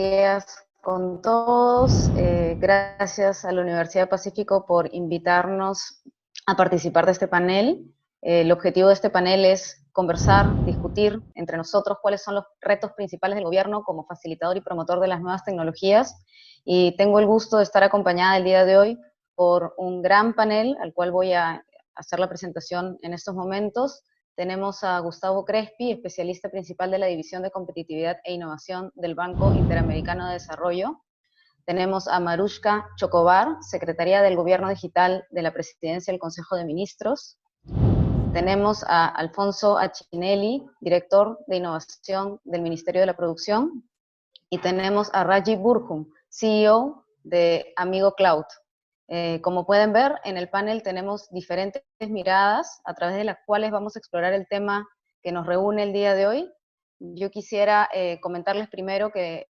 días con todos. Gracias a la Universidad Pacífico por invitarnos a participar de este panel. El objetivo de este panel es conversar, discutir entre nosotros cuáles son los retos principales del gobierno como facilitador y promotor de las nuevas tecnologías. Y tengo el gusto de estar acompañada el día de hoy por un gran panel al cual voy a hacer la presentación en estos momentos. Tenemos a Gustavo Crespi, especialista principal de la División de Competitividad e Innovación del Banco Interamericano de Desarrollo. Tenemos a Marushka Chocobar, secretaria del Gobierno Digital de la Presidencia del Consejo de Ministros. Tenemos a Alfonso Achinelli, director de Innovación del Ministerio de la Producción. Y tenemos a Raji Burhum, CEO de Amigo Cloud. Como pueden ver, en el panel tenemos diferentes miradas a través de las cuales vamos a explorar el tema que nos reúne el día de hoy. Yo quisiera comentarles primero que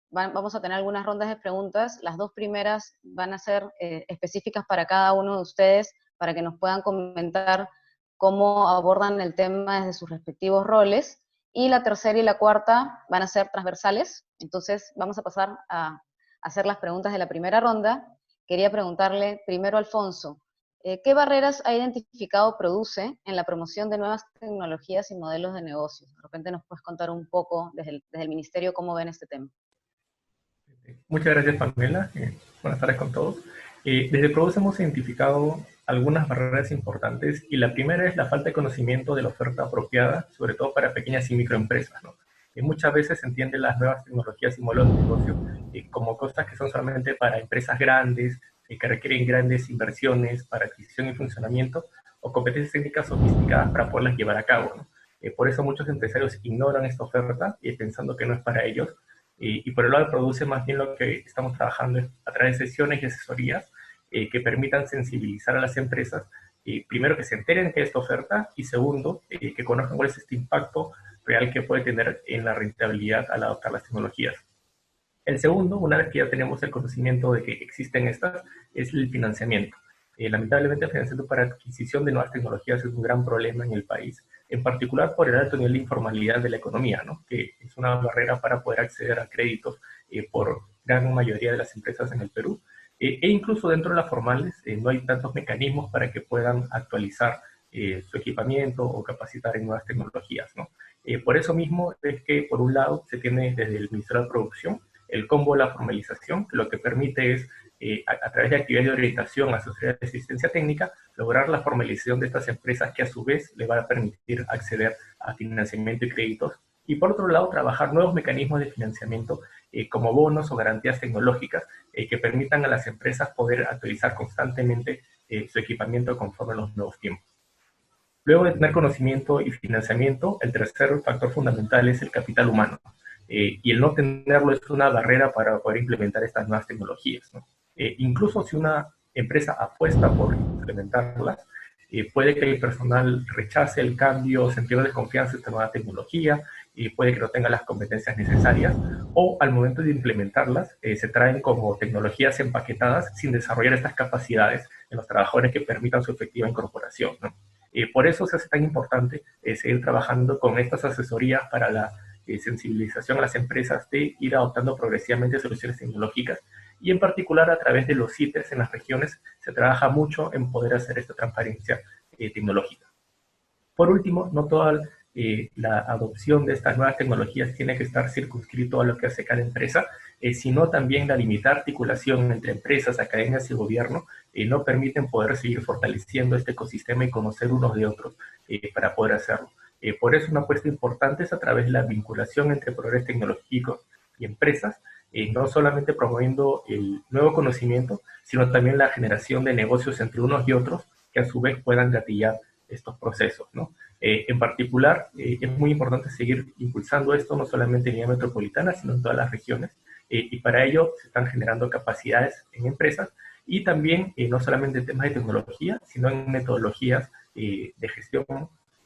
vamos a tener algunas rondas de preguntas. Las dos primeras van a ser específicas para cada uno de ustedes, para que nos puedan comentar cómo abordan el tema desde sus respectivos roles. Y la tercera y la cuarta van a ser transversales. Entonces vamos a pasar a hacer las preguntas de la primera ronda. Quería preguntarle primero a Alfonso, ¿qué barreras ha identificado Produce en la promoción de nuevas tecnologías y modelos de negocios? De repente nos puedes contar un poco desde el Ministerio cómo ven este tema. Muchas gracias, Pamela. Buenas tardes con todos. Desde Produce hemos identificado algunas barreras importantes y la primera es la falta de conocimiento de la oferta apropiada, sobre todo para pequeñas y microempresas, ¿no? Muchas veces se entienden las nuevas tecnologías y modelos de negocio como cosas que son solamente para empresas grandes, que requieren grandes inversiones para adquisición y funcionamiento, o competencias técnicas sofisticadas para poderlas llevar a cabo, ¿no? Por eso muchos empresarios ignoran esta oferta pensando que no es para ellos. Y por el lado de Produce, más bien lo que estamos trabajando es a través de sesiones y asesorías que permitan sensibilizar a las empresas, primero que se enteren de esta oferta y segundo, que conozcan cuál es este impacto real que puede tener en la rentabilidad al adoptar las tecnologías. El segundo, una vez que ya tenemos el conocimiento de que existen estas, es el financiamiento. Lamentablemente el financiamiento para adquisición de nuevas tecnologías es un gran problema en el país, en particular por el alto nivel de informalidad de la economía, ¿no? Que es una barrera para poder acceder a créditos por gran mayoría de las empresas en el Perú. E incluso dentro de las formales no hay tantos mecanismos para que puedan actualizar su equipamiento o capacitar en nuevas tecnologías, ¿no? Por eso mismo es que, por un lado, se tiene desde el Ministerio de Producción el combo de la formalización, que lo que permite es, a través de actividades de orientación, asesoría de asistencia técnica, lograr la formalización de estas empresas que a su vez le van a permitir acceder a financiamiento y créditos. Y por otro lado, trabajar nuevos mecanismos de financiamiento como bonos o garantías tecnológicas que permitan a las empresas poder actualizar constantemente su equipamiento conforme a los nuevos tiempos. Luego de tener conocimiento y financiamiento, el tercer factor fundamental es el capital humano. Y el no tenerlo es una barrera para poder implementar estas nuevas tecnologías, ¿no? Incluso si una empresa apuesta por implementarlas, puede que el personal rechace el cambio, sentido de desconfianza de esta nueva tecnología, puede que no tenga las competencias necesarias, o al momento de implementarlas, se traen como tecnologías empaquetadas sin desarrollar estas capacidades en los trabajadores que permitan su efectiva incorporación, ¿no? Por eso se hace tan importante seguir trabajando con estas asesorías para la sensibilización a las empresas de ir adoptando progresivamente soluciones tecnológicas y en particular a través de los CITES en las regiones se trabaja mucho en poder hacer esta transparencia tecnológica. Por último, no toda la adopción de estas nuevas tecnologías tiene que estar circunscrito a lo que hace cada empresa, sino también la limitada articulación entre empresas, academias y gobierno no permiten poder seguir fortaleciendo este ecosistema y conocer unos de otros para poder hacerlo. Por eso una apuesta importante es a través de la vinculación entre proveedores tecnológicos y empresas, no solamente promoviendo el nuevo conocimiento, sino también la generación de negocios entre unos y otros que a su vez puedan gatillar estos procesos, ¿no? En particular, es muy importante seguir impulsando esto no solamente en la metropolitana, sino en todas las regiones, y para ello se están generando capacidades en empresas y también no solamente en temas de tecnología, sino en metodologías de gestión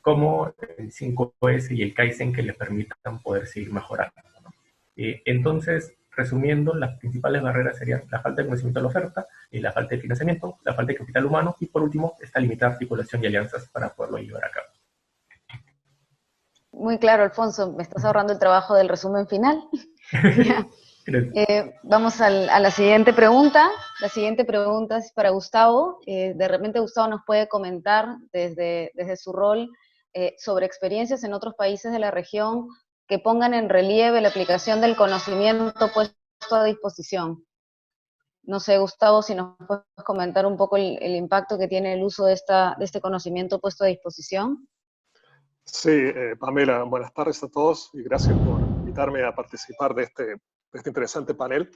como el 5S y el Kaizen que les permitan poder seguir mejorando, ¿no? Entonces, resumiendo, las principales barreras serían la falta de conocimiento de la oferta, la falta de financiamiento, la falta de capital humano y, por último, esta limitada articulación y alianzas para poderlo llevar a cabo. Muy claro, Alfonso, me estás ahorrando el trabajo del resumen final. Vamos a la siguiente pregunta. La siguiente pregunta es para Gustavo. De repente Gustavo nos puede comentar desde su rol sobre experiencias en otros países de la región que pongan en relieve la aplicación del conocimiento puesto a disposición. No sé, Gustavo, si nos puedes comentar un poco el impacto que tiene el uso de este conocimiento puesto a disposición. Sí, Pamela, buenas tardes a todos y gracias por invitarme a participar de este interesante panel.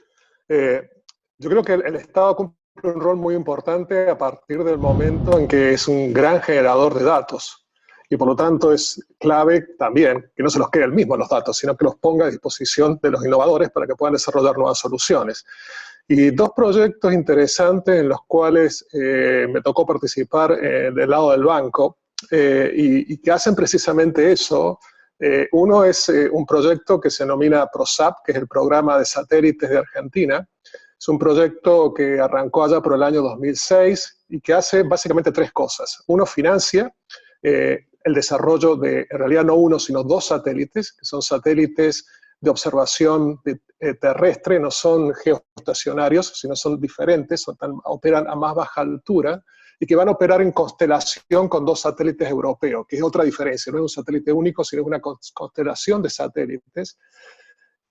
Yo creo que el Estado cumple un rol muy importante a partir del momento en que es un gran generador de datos y por lo tanto es clave también que no se los quede el mismo los datos, sino que los ponga a disposición de los innovadores para que puedan desarrollar nuevas soluciones. Y dos proyectos interesantes en los cuales me tocó participar del lado del banco y que hacen precisamente eso. Uno es un proyecto que se denomina PROSAP, que es el Programa de Satélites de Argentina. Es un proyecto que arrancó allá por el año 2006 y que hace básicamente tres cosas. Uno, financia el desarrollo de, en realidad no uno, sino dos satélites, que son satélites de observación terrestre, no son geoestacionarios, sino son diferentes, operan a más baja altura, y que van a operar en constelación con dos satélites europeos, que es otra diferencia, no es un satélite único, sino una constelación de satélites.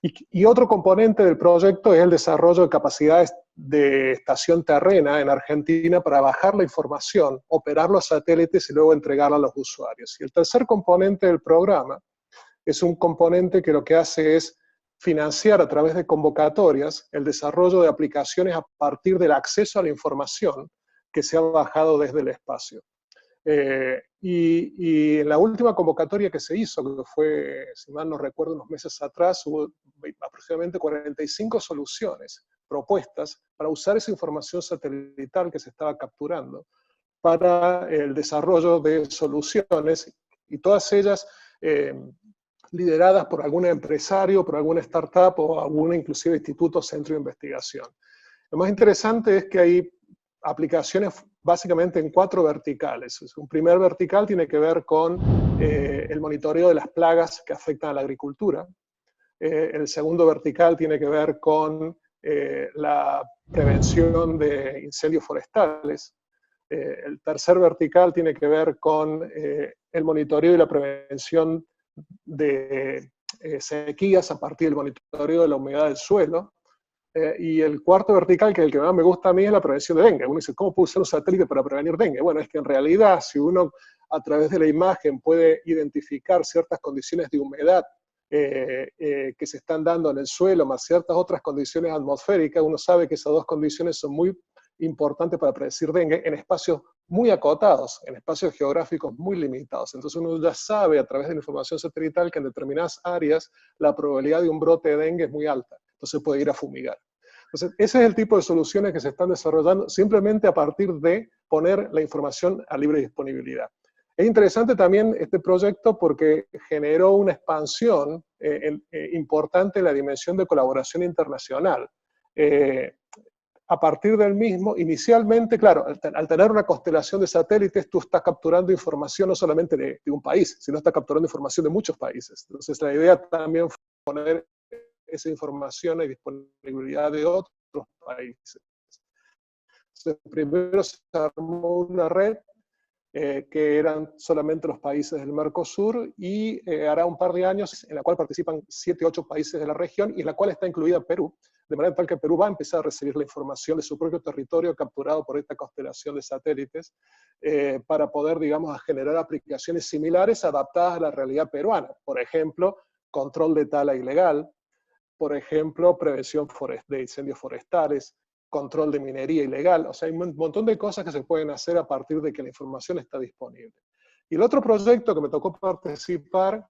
Y otro componente del proyecto es el desarrollo de capacidades de estación terrena en Argentina para bajar la información, operar los satélites y luego entregarla a los usuarios. Y el tercer componente del programa es un componente que lo que hace es financiar a través de convocatorias el desarrollo de aplicaciones a partir del acceso a la información que se ha bajado desde el espacio. Y en la última convocatoria que se hizo, que fue, si mal no recuerdo, unos meses atrás, hubo aproximadamente 45 soluciones propuestas para usar esa información satelital que se estaba capturando para el desarrollo de soluciones, y todas ellas lideradas por algún empresario, por alguna startup o algún inclusive instituto o centro de investigación. Lo más interesante es que hay aplicaciones básicamente en 4 verticales. Un primer vertical tiene que ver con el monitoreo de las plagas que afectan a la agricultura. El segundo vertical tiene que ver con la prevención de incendios forestales. El tercer vertical tiene que ver con el monitoreo y la prevención de sequías a partir del monitoreo de la humedad del suelo. Y el cuarto vertical, que es el que más me gusta a mí, es la prevención de dengue. Uno dice, ¿cómo puedo usar un satélite para prevenir dengue? Bueno, es que en realidad, si uno a través de la imagen puede identificar ciertas condiciones de humedad que se están dando en el suelo, más ciertas otras condiciones atmosféricas, uno sabe que esas dos condiciones son muy importantes para predecir dengue en espacios muy acotados, en espacios geográficos muy limitados. Entonces uno ya sabe a través de la información satelital que en determinadas áreas la probabilidad de un brote de dengue es muy alta. Entonces puede ir a fumigar. Entonces, ese es el tipo de soluciones que se están desarrollando simplemente a partir de poner la información a libre disponibilidad. Es interesante también este proyecto porque generó una expansión importante en la dimensión de colaboración internacional. A partir del mismo, inicialmente, claro, al tener una constelación de satélites, tú estás capturando información no solamente de un país, sino estás capturando información de muchos países. Entonces, la idea también fue poner esa información y disponibilidad de otros países. Entonces, primero se armó una red que eran solamente los países del Mercosur y hará un par de años en la cual participan 7 u 8 países de la región y en la cual está incluida Perú, de manera tal que Perú va a empezar a recibir la información de su propio territorio capturado por esta constelación de satélites para poder, digamos, generar aplicaciones similares adaptadas a la realidad peruana. Por ejemplo, control de tala ilegal, por ejemplo, prevención de incendios forestales, control de minería ilegal. O sea, hay un montón de cosas que se pueden hacer a partir de que la información está disponible. Y el otro proyecto que me tocó participar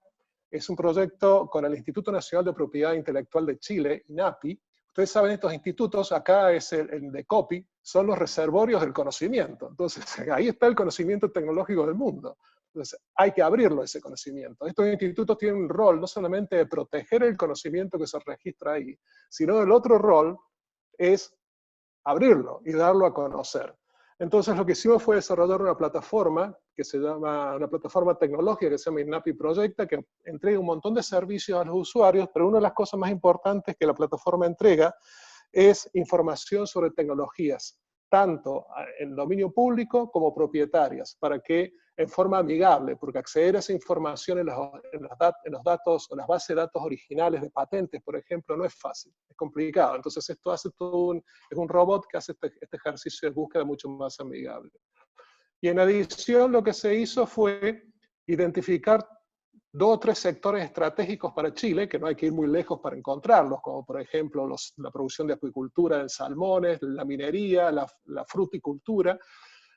es un proyecto con el Instituto Nacional de Propiedad Intelectual de Chile, INAPI. Ustedes saben, estos institutos, acá es el de COPI, son los reservorios del conocimiento. Entonces, ahí está el conocimiento tecnológico del mundo. Entonces, hay que abrirlo ese conocimiento. Estos institutos tienen un rol no solamente de proteger el conocimiento que se registra ahí, sino el otro rol es abrirlo y darlo a conocer. Entonces lo que hicimos fue desarrollar una plataforma que se llama, una plataforma tecnológica que se llama INAPI Proyecta, que entrega un montón de servicios a los usuarios, pero una de las cosas más importantes que la plataforma entrega es información sobre tecnologías, tanto en dominio público como propietarias, para que en forma amigable, porque acceder a esa información en los datos, o las bases de datos originales de patentes, por ejemplo, no es fácil, es complicado. Entonces esto hace es un robot que hace este ejercicio de búsqueda mucho más amigable. Y en adición lo que se hizo fue identificar 2 o 3 sectores estratégicos para Chile, que no hay que ir muy lejos para encontrarlos, como por ejemplo la producción de acuicultura de salmones, la minería, la fruticultura,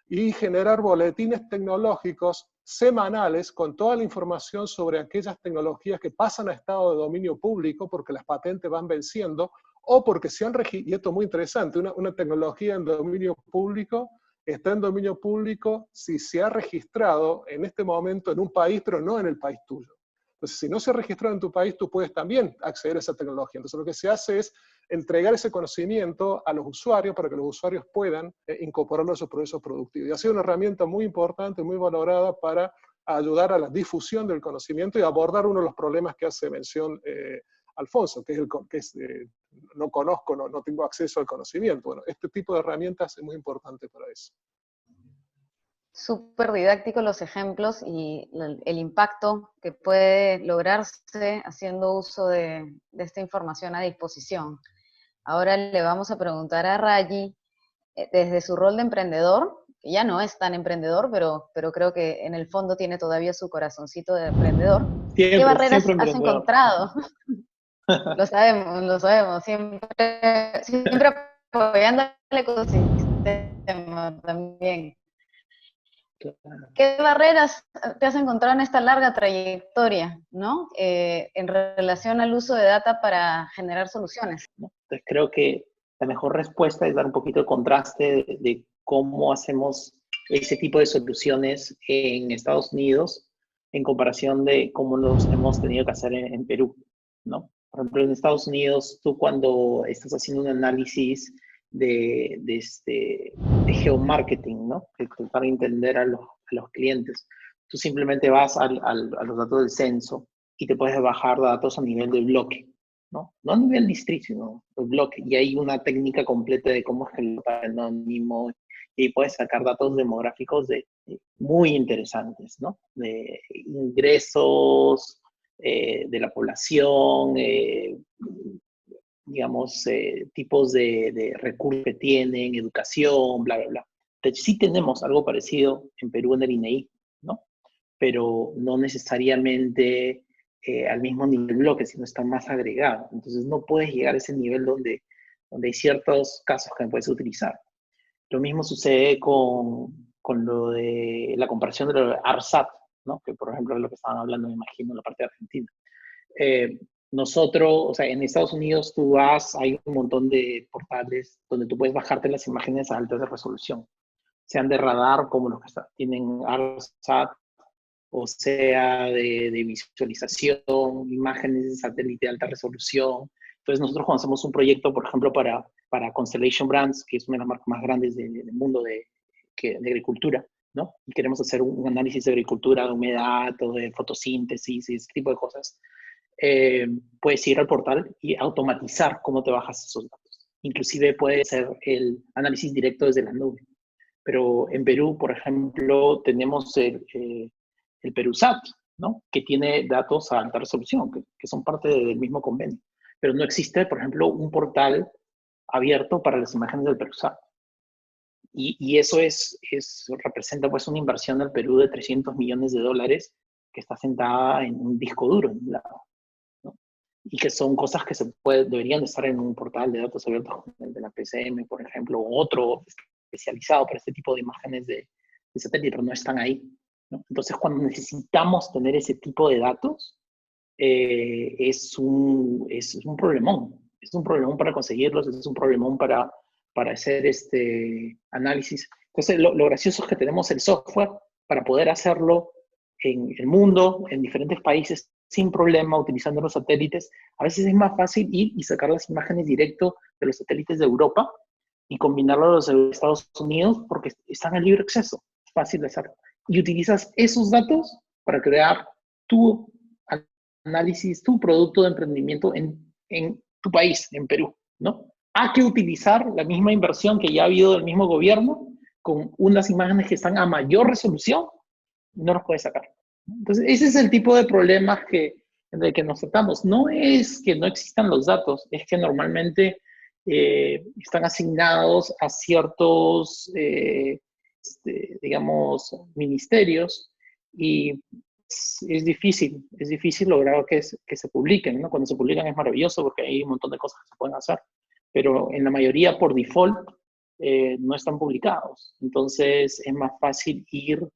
y generar boletines tecnológicos semanales con toda la información sobre aquellas tecnologías que pasan a estado de dominio público porque las patentes van venciendo, o porque se han registrado, y esto es muy interesante, una tecnología en dominio público está en dominio público si se ha registrado en este momento en un país, pero no en el país tuyo. Entonces, si no se ha registrado en tu país, tú puedes también acceder a esa tecnología. Entonces, lo que se hace es entregar ese conocimiento a los usuarios para que los usuarios puedan incorporarlo a sus procesos productivos. Y ha sido una herramienta muy importante, muy valorada para ayudar a la difusión del conocimiento y abordar uno de los problemas que hace mención Alfonso, que es no conozco, no tengo acceso al conocimiento. Bueno, este tipo de herramientas es muy importante para eso. Súper didácticos los ejemplos y el impacto que puede lograrse haciendo uso de esta información a disposición. Ahora le vamos a preguntar a Rayi, desde su rol de emprendedor, que ya no es tan emprendedor, pero creo que en el fondo tiene todavía su corazoncito de emprendedor. Siempre, ¿Qué barreras siempre has encontrado? Lo sabemos, siempre apoyando el ecosistema también. ¿Qué barreras te has encontrado en esta larga trayectoria, ¿no? En relación al uso de data para generar soluciones? Entonces creo que la mejor respuesta es dar un poquito de contraste de cómo hacemos ese tipo de soluciones en Estados Unidos en comparación de cómo los hemos tenido que hacer en Perú, ¿no? Por ejemplo, en Estados Unidos, tú cuando estás haciendo un análisis de geomarketing, ¿no? Para entender a los clientes, tú simplemente vas a los datos del censo y te puedes bajar datos a nivel de bloque, ¿no? No a nivel distrito, sino el bloque. Y hay una técnica completa de cómo es el anónimo y puedes sacar datos demográficos muy interesantes, ¿no? De ingresos, de la población, digamos, tipos de recursos que tienen, educación, bla, bla, bla. Entonces, sí tenemos algo parecido en Perú en el INEI, ¿no? Pero no necesariamente al mismo nivel bloque, sino está más agregado. Entonces no puedes llegar a ese nivel donde hay ciertos casos que puedes utilizar. Lo mismo sucede con lo de la comparación de lo de ARSAT, ¿no? Que por ejemplo es lo que estaban hablando, me imagino, en la parte de Argentina. Nosotros, o sea, en Estados Unidos tú hay un montón de portales donde tú puedes bajarte las imágenes a alta resolución, sean de radar como los que tienen ARSAT, o sea de visualización, imágenes de satélite de alta resolución. Entonces nosotros cuando hacemos un proyecto, por ejemplo, para Constellation Brands, que es una de las marcas más grandes del mundo de agricultura, ¿no? Y queremos hacer un análisis de agricultura, de humedad, o de fotosíntesis, y ese tipo de cosas, puedes ir al portal y automatizar cómo te bajas esos datos. Inclusive puede ser el análisis directo desde la nube. Pero en Perú, por ejemplo, tenemos el Perusat, ¿no? Que tiene datos a alta resolución, que son parte del mismo convenio. Pero no existe, por ejemplo, un portal abierto para las imágenes del Perusat. Y eso representa pues una inversión del Perú de $300 millones que está sentada en un disco duro en un lado, ¿no? Y que son cosas que deberían estar en un portal de datos abiertos como el de la PCM, por ejemplo, o otro especializado para este tipo de imágenes de satélite, pero no están ahí, ¿no? Entonces, cuando necesitamos tener ese tipo de datos, es un problemón. Es un problemón para conseguirlos, es un problemón para hacer este análisis. Entonces, lo gracioso es que tenemos el software para poder hacerlo en el mundo, en diferentes países, sin problema, utilizando los satélites. A veces es más fácil ir y sacar las imágenes directo de los satélites de Europa y combinarlo a los de Estados Unidos porque están en libre acceso. Es fácil de hacer. y utilizas esos datos para crear tu análisis, tu producto de emprendimiento en tu país, en Perú, ¿no? Hay que utilizar la misma inversión que ya ha habido del mismo gobierno con unas imágenes que están a mayor resolución, no los puedes sacar. Entonces, ese es el tipo de problemas en el que nos tratamos. No es que no existan los datos, es que normalmente están asignados a ciertos, digamos, ministerios y es difícil lograr que se publiquen, ¿no? Cuando se publican es maravilloso porque hay un montón de cosas que se pueden hacer, pero en la mayoría por default no están publicados. Entonces es más fácil ir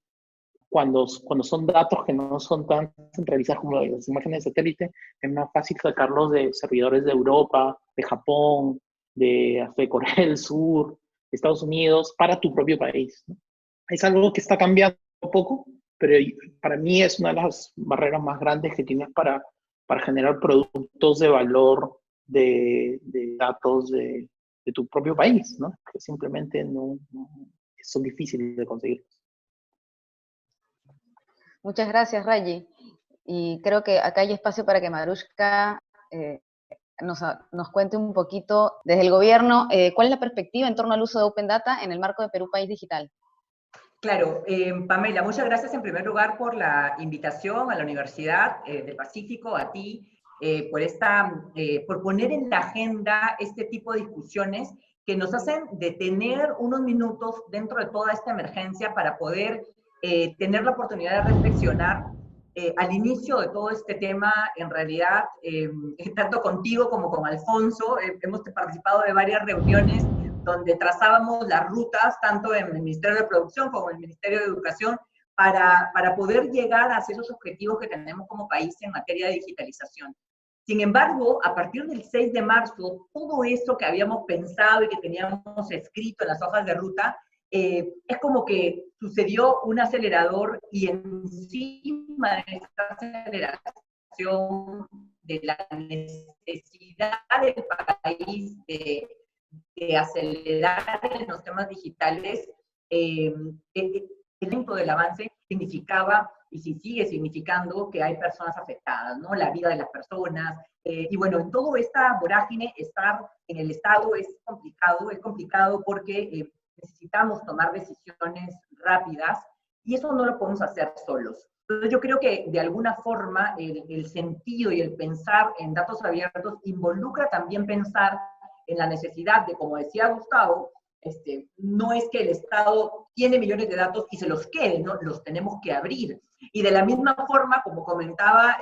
cuando son datos que no son tan centralizados como las imágenes de satélite, es más fácil sacarlos de servidores de Europa, de Japón, de Corea del Sur, de Estados Unidos, para tu propio país, ¿no? Es algo que está cambiando un poco, pero para mí es una de las barreras más grandes que tienes para generar productos de valor de datos de tu propio país, ¿no? Que simplemente no son difíciles de conseguir. Muchas gracias, Rayi. Y creo que acá hay espacio para que Marushka nos cuente un poquito desde el gobierno cuál es la perspectiva en torno al uso de Open Data en el marco de Perú País Digital. Claro, Pamela, muchas gracias en primer lugar por la invitación a la Universidad del Pacífico, a ti, por poner en la agenda este tipo de discusiones que nos hacen detener unos minutos dentro de toda esta emergencia para poder tener la oportunidad de reflexionar. Al inicio de todo este tema, en realidad, tanto contigo como con Alfonso, hemos participado de varias reuniones donde trazábamos las rutas, tanto en el Ministerio de Producción como en el Ministerio de Educación, para poder llegar hacia esos objetivos que tenemos como país en materia de digitalización. Sin embargo, a partir del 6 de marzo, todo eso que habíamos pensado y que teníamos escrito en las hojas de ruta, es como que sucedió un acelerador y encima de esta aceleración de la necesidad del país de acelerar en los temas digitales, el tiempo del avance significaba, y si sigue significando, que hay personas afectadas, ¿no? La vida de las personas. Y bueno, en toda esta vorágine, estar en el Estado es complicado porque necesitamos tomar decisiones rápidas y eso no lo podemos hacer solos. Entonces yo creo que de alguna forma el sentido y el pensar en datos abiertos involucra también pensar en la necesidad de, como decía Gustavo, no es que el Estado tiene millones de datos y se los quede, ¿no? Los tenemos que abrir. Y de la misma forma, como comentaba,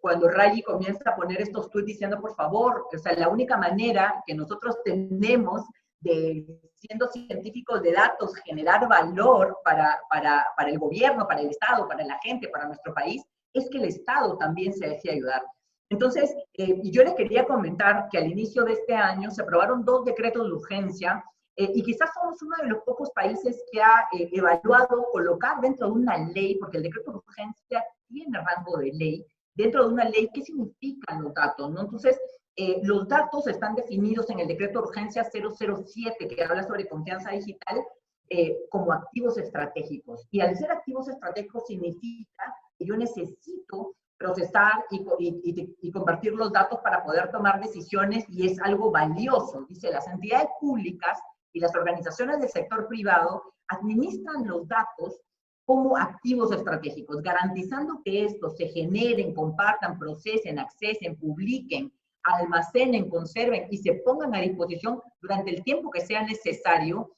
cuando Rayi comienza a poner estos tweets diciendo, por favor, o sea, la única manera que nosotros tenemos de, siendo científicos de datos, generar valor para el gobierno, para el Estado, para la gente, para nuestro país, es que el Estado también se deje ayudar. Entonces, yo les quería comentar que al inicio de este año se aprobaron 2 decretos de urgencia y quizás somos uno de los pocos países que ha evaluado colocar dentro de una ley, porque el decreto de urgencia tiene rango de ley, dentro de una ley, ¿qué significan los datos, ¿no? Entonces, los datos están definidos en el decreto de urgencia 007, que habla sobre confianza digital, como activos estratégicos. Y al ser activos estratégicos significa que yo necesito procesar y compartir los datos para poder tomar decisiones y es algo valioso. Dice, las entidades públicas y las organizaciones del sector privado administran los datos como activos estratégicos, garantizando que estos se generen, compartan, procesen, accesen, publiquen, almacenen, conserven y se pongan a disposición durante el tiempo que sea necesario,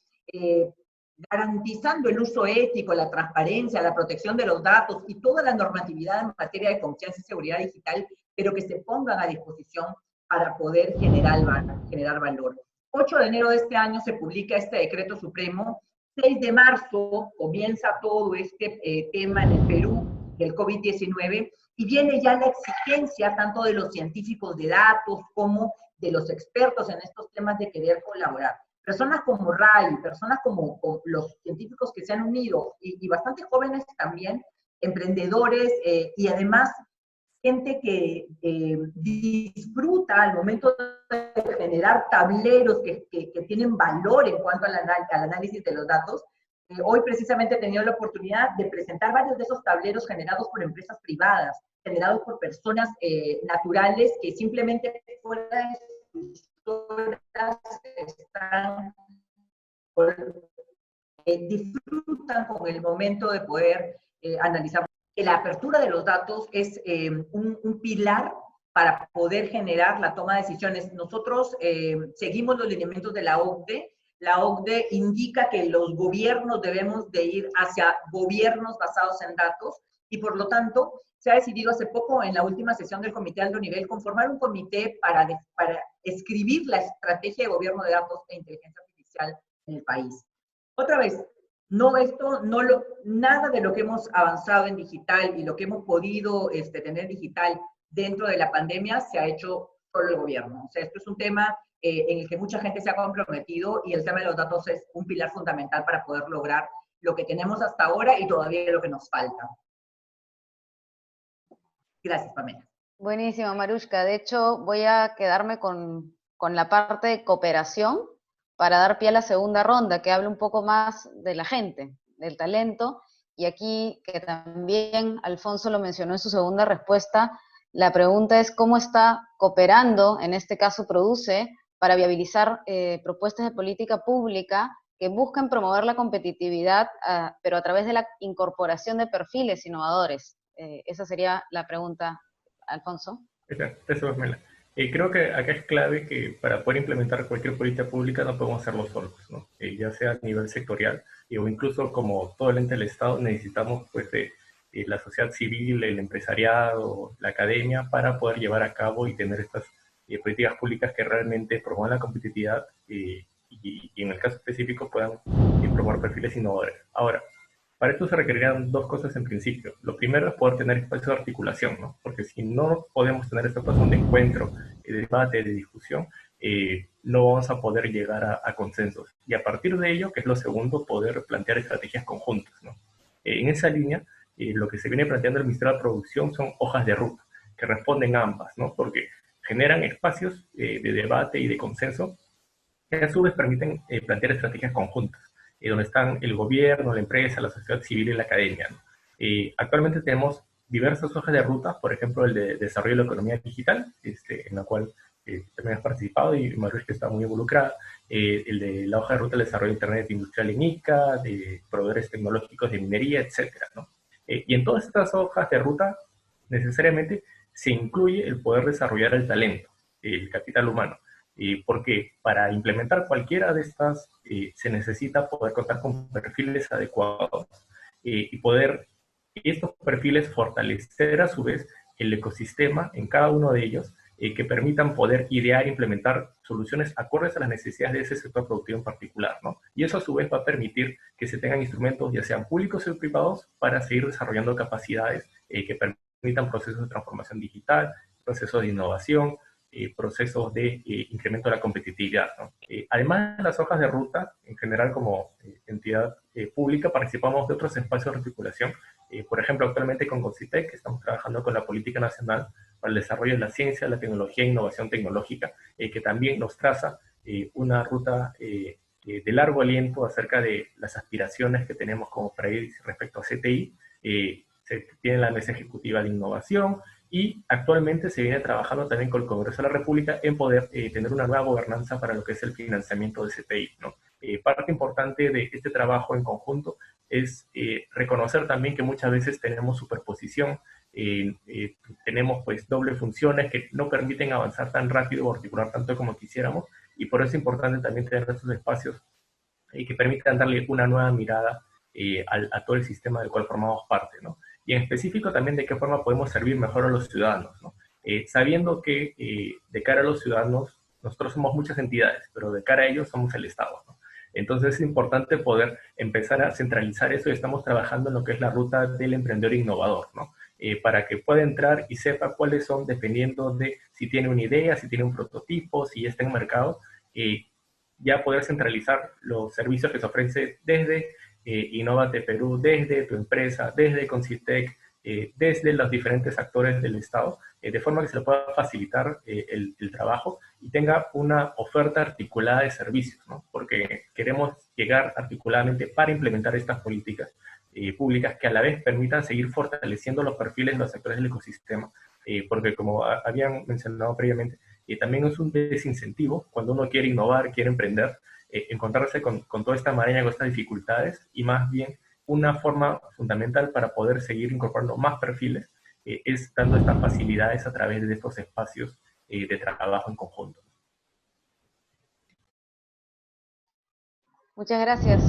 garantizando el uso ético, la transparencia, la protección de los datos y toda la normatividad en materia de confianza y seguridad digital, pero que se pongan a disposición para poder generar valor. 8 de enero de este año se publica este decreto supremo, 6 de marzo comienza todo este tema en el Perú del COVID-19 y viene ya la exigencia tanto de los científicos de datos como de los expertos en estos temas de querer colaborar. Personas como Ray, personas como los científicos que se han unido y bastante jóvenes también, emprendedores y además gente que disfruta al momento de generar tableros que tienen valor en cuanto al análisis de los datos, Hoy precisamente he tenido la oportunidad de presentar varios de esos tableros generados por empresas privadas, generados por personas naturales que simplemente fuera de sus horas están, disfrutan con el momento de poder analizar. La apertura de los datos es un pilar para poder generar la toma de decisiones. Nosotros seguimos los lineamientos de la OCDE. La OCDE indica que los gobiernos debemos de ir hacia gobiernos basados en datos y por lo tanto se ha decidido hace poco en la última sesión del Comité de Alto Nivel conformar un comité para escribir la estrategia de gobierno de datos e inteligencia artificial en el país. Otra vez, nada de lo que hemos avanzado en digital y lo que hemos podido tener digital dentro de la pandemia se ha hecho solo el gobierno. O sea, esto es un tema en el que mucha gente se ha comprometido y el tema de los datos es un pilar fundamental para poder lograr lo que tenemos hasta ahora y todavía lo que nos falta. Gracias, Pamela. Buenísimo, Marushka. De hecho, voy a quedarme con la parte de cooperación para dar pie a la segunda ronda, que habla un poco más de la gente, del talento. Y aquí, que también Alfonso lo mencionó en su segunda respuesta, la pregunta es cómo está cooperando, en este caso Produce, para viabilizar propuestas de política pública que buscan promover la competitividad, pero a través de la incorporación de perfiles innovadores. Esa sería la pregunta, Alfonso. Eso es, Mela. Creo que acá es clave que para poder implementar cualquier política pública no podemos hacerlo solos, ¿no? Ya sea a nivel sectorial o incluso como todo el ente del Estado necesitamos pues de la sociedad civil, el empresariado, la academia para poder llevar a cabo y tener estas políticas públicas que realmente promuevan la competitividad y en el caso específico puedan promover perfiles innovadores. Ahora, para esto se requerirían dos cosas en principio. Lo primero es poder tener espacio de articulación, ¿no? Porque si no podemos tener esta ocasión de encuentro, de debate, de discusión, no vamos a poder llegar a consensos. Y a partir de ello, que es lo segundo, poder plantear estrategias conjuntas, ¿no? En esa línea, lo que se viene planteando el Ministerio de Producción son hojas de ruta, que responden a ambas, ¿no? Porque generan espacios de debate y de consenso que a su vez permiten plantear estrategias conjuntas, donde están el gobierno, la empresa, la sociedad civil y la academia, ¿no? Actualmente tenemos diversas hojas de ruta, por ejemplo, el de desarrollo de la economía digital, en la cual también has participado y Marushka está muy involucrada, el de la hoja de ruta del desarrollo de Internet industrial en ICA, de proveedores tecnológicos de minería, etcétera, ¿no? Y en todas estas hojas de ruta, necesariamente se incluye el poder desarrollar el talento, el capital humano. Porque para implementar cualquiera de estas se necesita poder contar con perfiles adecuados y poder estos perfiles fortalecer a su vez el ecosistema en cada uno de ellos que permitan poder idear e implementar soluciones acordes a las necesidades de ese sector productivo en particular, ¿no? Y eso a su vez va a permitir que se tengan instrumentos, ya sean públicos o privados, para seguir desarrollando capacidades que permitan procesos de transformación digital, procesos de innovación, procesos de incremento de la competitividad, ¿no? Además de las hojas de ruta, en general como entidad pública, participamos de otros espacios de articulación. Por ejemplo, actualmente con CONCITEC estamos trabajando con la Política Nacional para el Desarrollo de la Ciencia, la Tecnología e Innovación Tecnológica, que también nos traza una ruta de largo aliento acerca de las aspiraciones que tenemos como país respecto a CTI. Se tiene la Mesa Ejecutiva de Innovación, y actualmente se viene trabajando también con el Congreso de la República en poder tener una nueva gobernanza para lo que es el financiamiento de CTI, ¿no? Parte importante de este trabajo en conjunto es reconocer también que muchas veces tenemos superposición, tenemos pues doble funciones que no permiten avanzar tan rápido o articular tanto como quisiéramos, y por eso es importante también tener estos espacios que permitan darle una nueva mirada a todo el sistema del cual formamos parte, ¿no? Y en específico también de qué forma podemos servir mejor a los ciudadanos, ¿no? Sabiendo que de cara a los ciudadanos, nosotros somos muchas entidades, pero de cara a ellos somos el Estado, ¿no? Entonces es importante poder empezar a centralizar eso y estamos trabajando en lo que es la ruta del emprendedor innovador, ¿no? Para que pueda entrar y sepa cuáles son, dependiendo de si tiene una idea, si tiene un prototipo, si ya está en mercado, ya poder centralizar los servicios que se ofrecen desde Innovate Perú, desde tu empresa, desde CONCITEC, desde los diferentes actores del Estado, de forma que se le pueda facilitar el trabajo y tenga una oferta articulada de servicios, ¿no? Porque que queremos llegar articuladamente para implementar estas políticas públicas que a la vez permitan seguir fortaleciendo los perfiles de los sectores del ecosistema, porque como habían mencionado previamente, también es un desincentivo cuando uno quiere innovar, quiere emprender, encontrarse con toda esta maraña, con estas dificultades, y más bien una forma fundamental para poder seguir incorporando más perfiles es dando estas facilidades a través de estos espacios de trabajo en conjunto. Muchas gracias,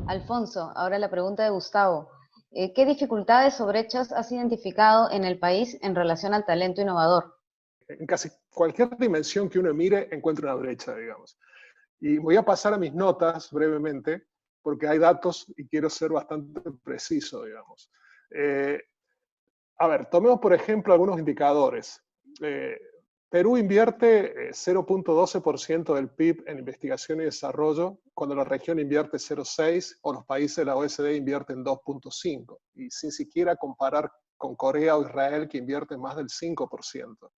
Alfonso. Ahora la pregunta de Gustavo. ¿Qué dificultades o brechas has identificado en el país en relación al talento innovador? En casi cualquier dimensión que uno mire, encuentra una brecha, digamos. Y voy a pasar a mis notas brevemente, porque hay datos y quiero ser bastante preciso, digamos. A ver, tomemos por ejemplo algunos indicadores. Perú invierte 0.12% del PIB en investigación y desarrollo, cuando la región invierte 0.6% o los países de la OECD invierten 2.5%, y sin siquiera comparar con Corea o Israel, que invierten más del 5%.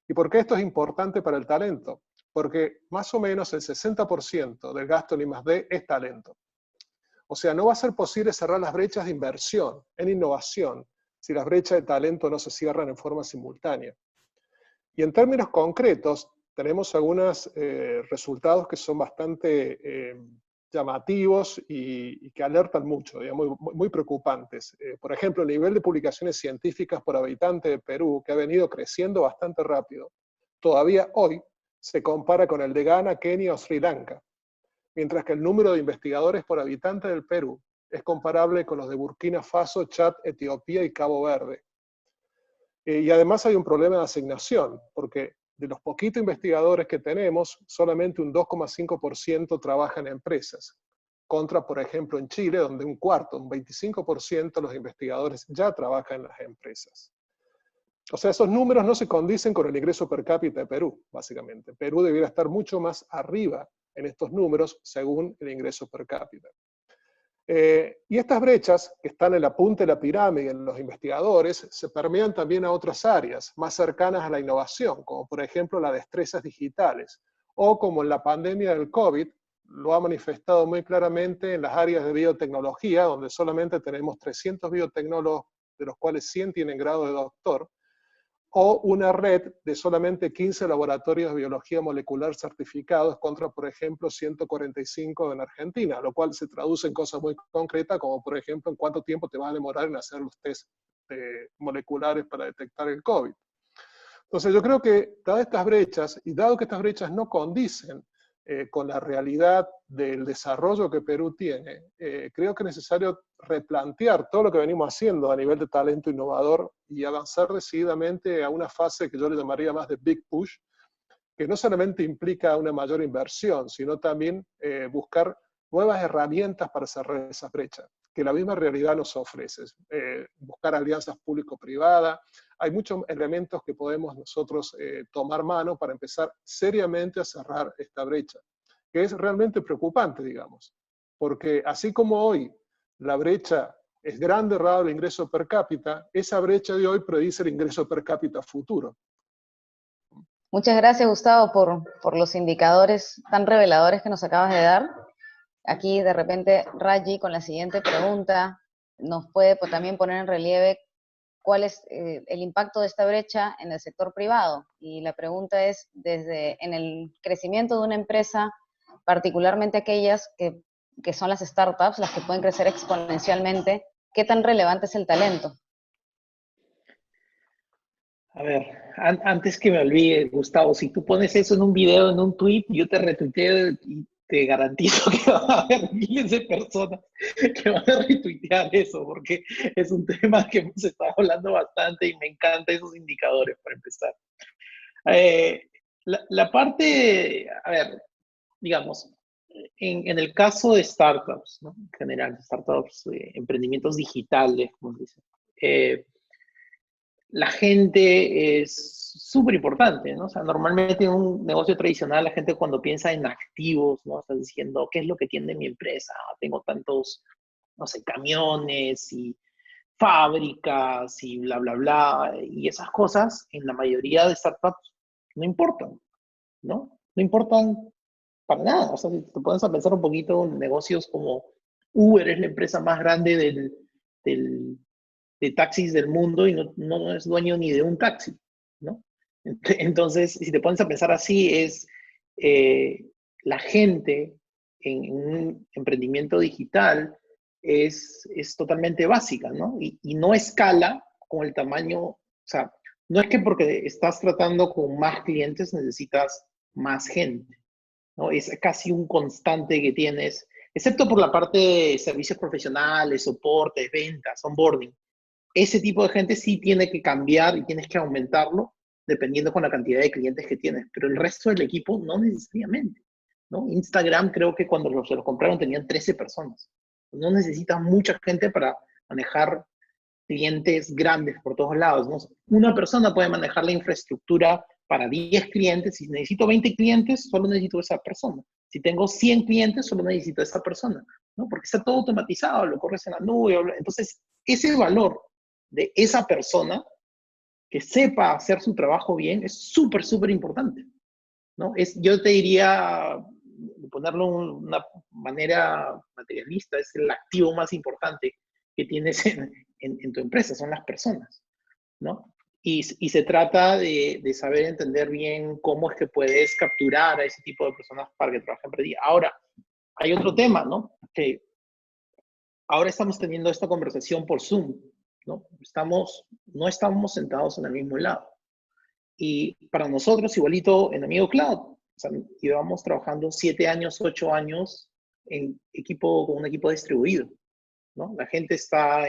¿Y por qué esto es importante para el talento? Porque más o menos el 60% del gasto en I+D es talento. O sea, no va a ser posible cerrar las brechas de inversión en innovación si las brechas de talento no se cierran en forma simultánea. Y en términos concretos, tenemos algunos resultados que son bastante llamativos y que alertan mucho, digamos, muy preocupantes. Por ejemplo, el nivel de publicaciones científicas por habitante de Perú, que ha venido creciendo bastante rápido, todavía hoy se compara con el de Ghana, Kenia o Sri Lanka, mientras que el número de investigadores por habitante del Perú es comparable con los de Burkina Faso, Chad, Etiopía y Cabo Verde. Y además hay un problema de asignación, porque de los poquitos investigadores que tenemos, solamente un 2,5% trabaja en empresas, contra, por ejemplo, en Chile, donde un 25% de los investigadores ya trabajan en las empresas. O sea, esos números no se condicen con el ingreso per cápita de Perú, básicamente. Perú debería estar mucho más arriba en estos números según el ingreso per cápita. Y estas brechas, que están en la punta de la pirámide en los investigadores, se permean también a otras áreas más cercanas a la innovación, como por ejemplo las destrezas digitales, o como en la pandemia del COVID, lo ha manifestado muy claramente en las áreas de biotecnología, donde solamente tenemos 300 biotecnólogos, de los cuales 100 tienen grado de doctor, o una red de solamente 15 laboratorios de biología molecular certificados contra, por ejemplo, 145 en Argentina, lo cual se traduce en cosas muy concretas, como por ejemplo, en cuánto tiempo te va a demorar en hacer los test moleculares para detectar el COVID. Entonces yo creo que, dadas estas brechas, y dado que estas brechas no condicen con la realidad del desarrollo que Perú tiene, creo que es necesario replantear todo lo que venimos haciendo a nivel de talento innovador y avanzar decididamente a una fase que yo le llamaría más de big push, que no solamente implica una mayor inversión, sino también buscar nuevas herramientas para cerrar esas brechas, que la misma realidad nos ofrece. Buscar alianzas público-privadas. Hay muchos elementos que podemos nosotros tomar mano para empezar seriamente a cerrar esta brecha, que es realmente preocupante, digamos, porque así como hoy la brecha es grande dado el ingreso per cápita, esa brecha de hoy predice el ingreso per cápita futuro. Muchas gracias, Gustavo, por los indicadores tan reveladores que nos acabas de dar. Aquí, de repente, Raji, con la siguiente pregunta, nos puede también poner en relieve cuál es el impacto de esta brecha en el sector privado. Y la pregunta es, en el crecimiento de una empresa, particularmente aquellas que son las startups, las que pueden crecer exponencialmente, ¿qué tan relevante es el talento? A ver, antes que me olvide, Gustavo, si tú pones eso en un video, en un tweet, yo te retuiteo y te garantizo que va a haber miles de personas que van a retuitear eso, porque es un tema que hemos estado hablando bastante y me encantan esos indicadores para empezar. La parte, a ver, digamos, en el caso de startups, ¿no? En general, startups, emprendimientos digitales, como dicen, la gente es súper importante, ¿no? O sea, normalmente en un negocio tradicional la gente cuando piensa en activos, ¿no? Está diciendo, ¿qué es lo que tiene mi empresa? Tengo tantos, no sé, camiones y fábricas y bla, bla, bla. Y esas cosas en la mayoría de startups no importan, ¿no? No importan para nada. O sea, si te pones a pensar un poquito en negocios como Uber es la empresa más grande de taxis del mundo y no es dueño ni de un taxi, ¿no? Entonces, si te pones a pensar así, es la gente en un emprendimiento digital es totalmente básica, ¿no? Y no escala con el tamaño, o sea, no es que porque estás tratando con más clientes necesitas más gente, ¿no? Es casi un constante que tienes, excepto por la parte de servicios profesionales, soporte, ventas, onboarding. Ese tipo de gente sí tiene que cambiar y tienes que aumentarlo dependiendo con la cantidad de clientes que tienes, pero el resto del equipo no necesariamente, ¿no? Instagram creo que cuando se lo compraron tenían 13 personas. No necesitas mucha gente para manejar clientes grandes por todos lados, ¿no? Una persona puede manejar la infraestructura para 10 clientes. Si necesito 20 clientes, solo necesito esa persona. Si tengo 100 clientes, solo necesito esa persona, ¿no? Porque está todo automatizado, lo corres en la nube. Entonces, ese valor de esa persona que sepa hacer su trabajo bien es súper, súper importante, ¿no? Yo te diría, ponerlo de una manera materialista, es el activo más importante que tienes en tu empresa, son las personas, ¿no? Y se trata de saber entender bien cómo es que puedes capturar a ese tipo de personas para que trabajen para ti. Ahora, hay otro tema, ¿no? Que ahora estamos teniendo esta conversación por Zoom, ¿no? No estamos sentados en el mismo lado. Y para nosotros, igualito en Amigo Cloud, o sea, llevamos trabajando 7 años, 8 años con un equipo distribuido, ¿no? La gente está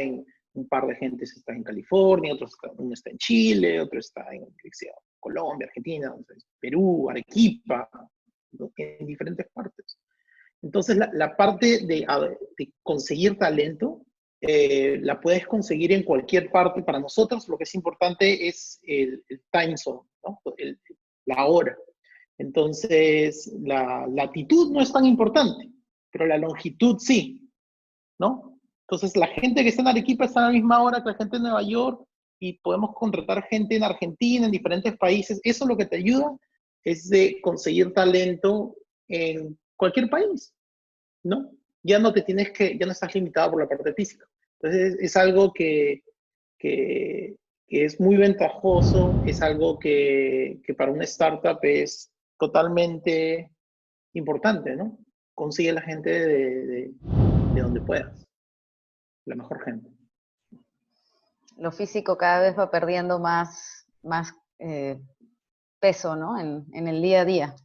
un par de gente está en California, uno está en Chile, otro está en Colombia, Argentina, Perú, Arequipa, ¿no? En diferentes partes. Entonces, la parte de conseguir talento, la puedes conseguir en cualquier parte. Para nosotros lo que es importante es el time zone, ¿no? La hora. Entonces, la latitud no es tan importante, pero la longitud sí, ¿no? Entonces, la gente que está en Arequipa está a la misma hora que la gente en Nueva York y podemos contratar gente en Argentina, en diferentes países. Eso lo que te ayuda es de conseguir talento en cualquier país, ¿no? Ya no estás limitado por la parte física. Entonces, es algo que es muy ventajoso, es algo que para una startup es totalmente importante, ¿no? Consigue la gente de donde puedas, la mejor gente. Lo físico cada vez va perdiendo más peso, ¿no? En el día a día.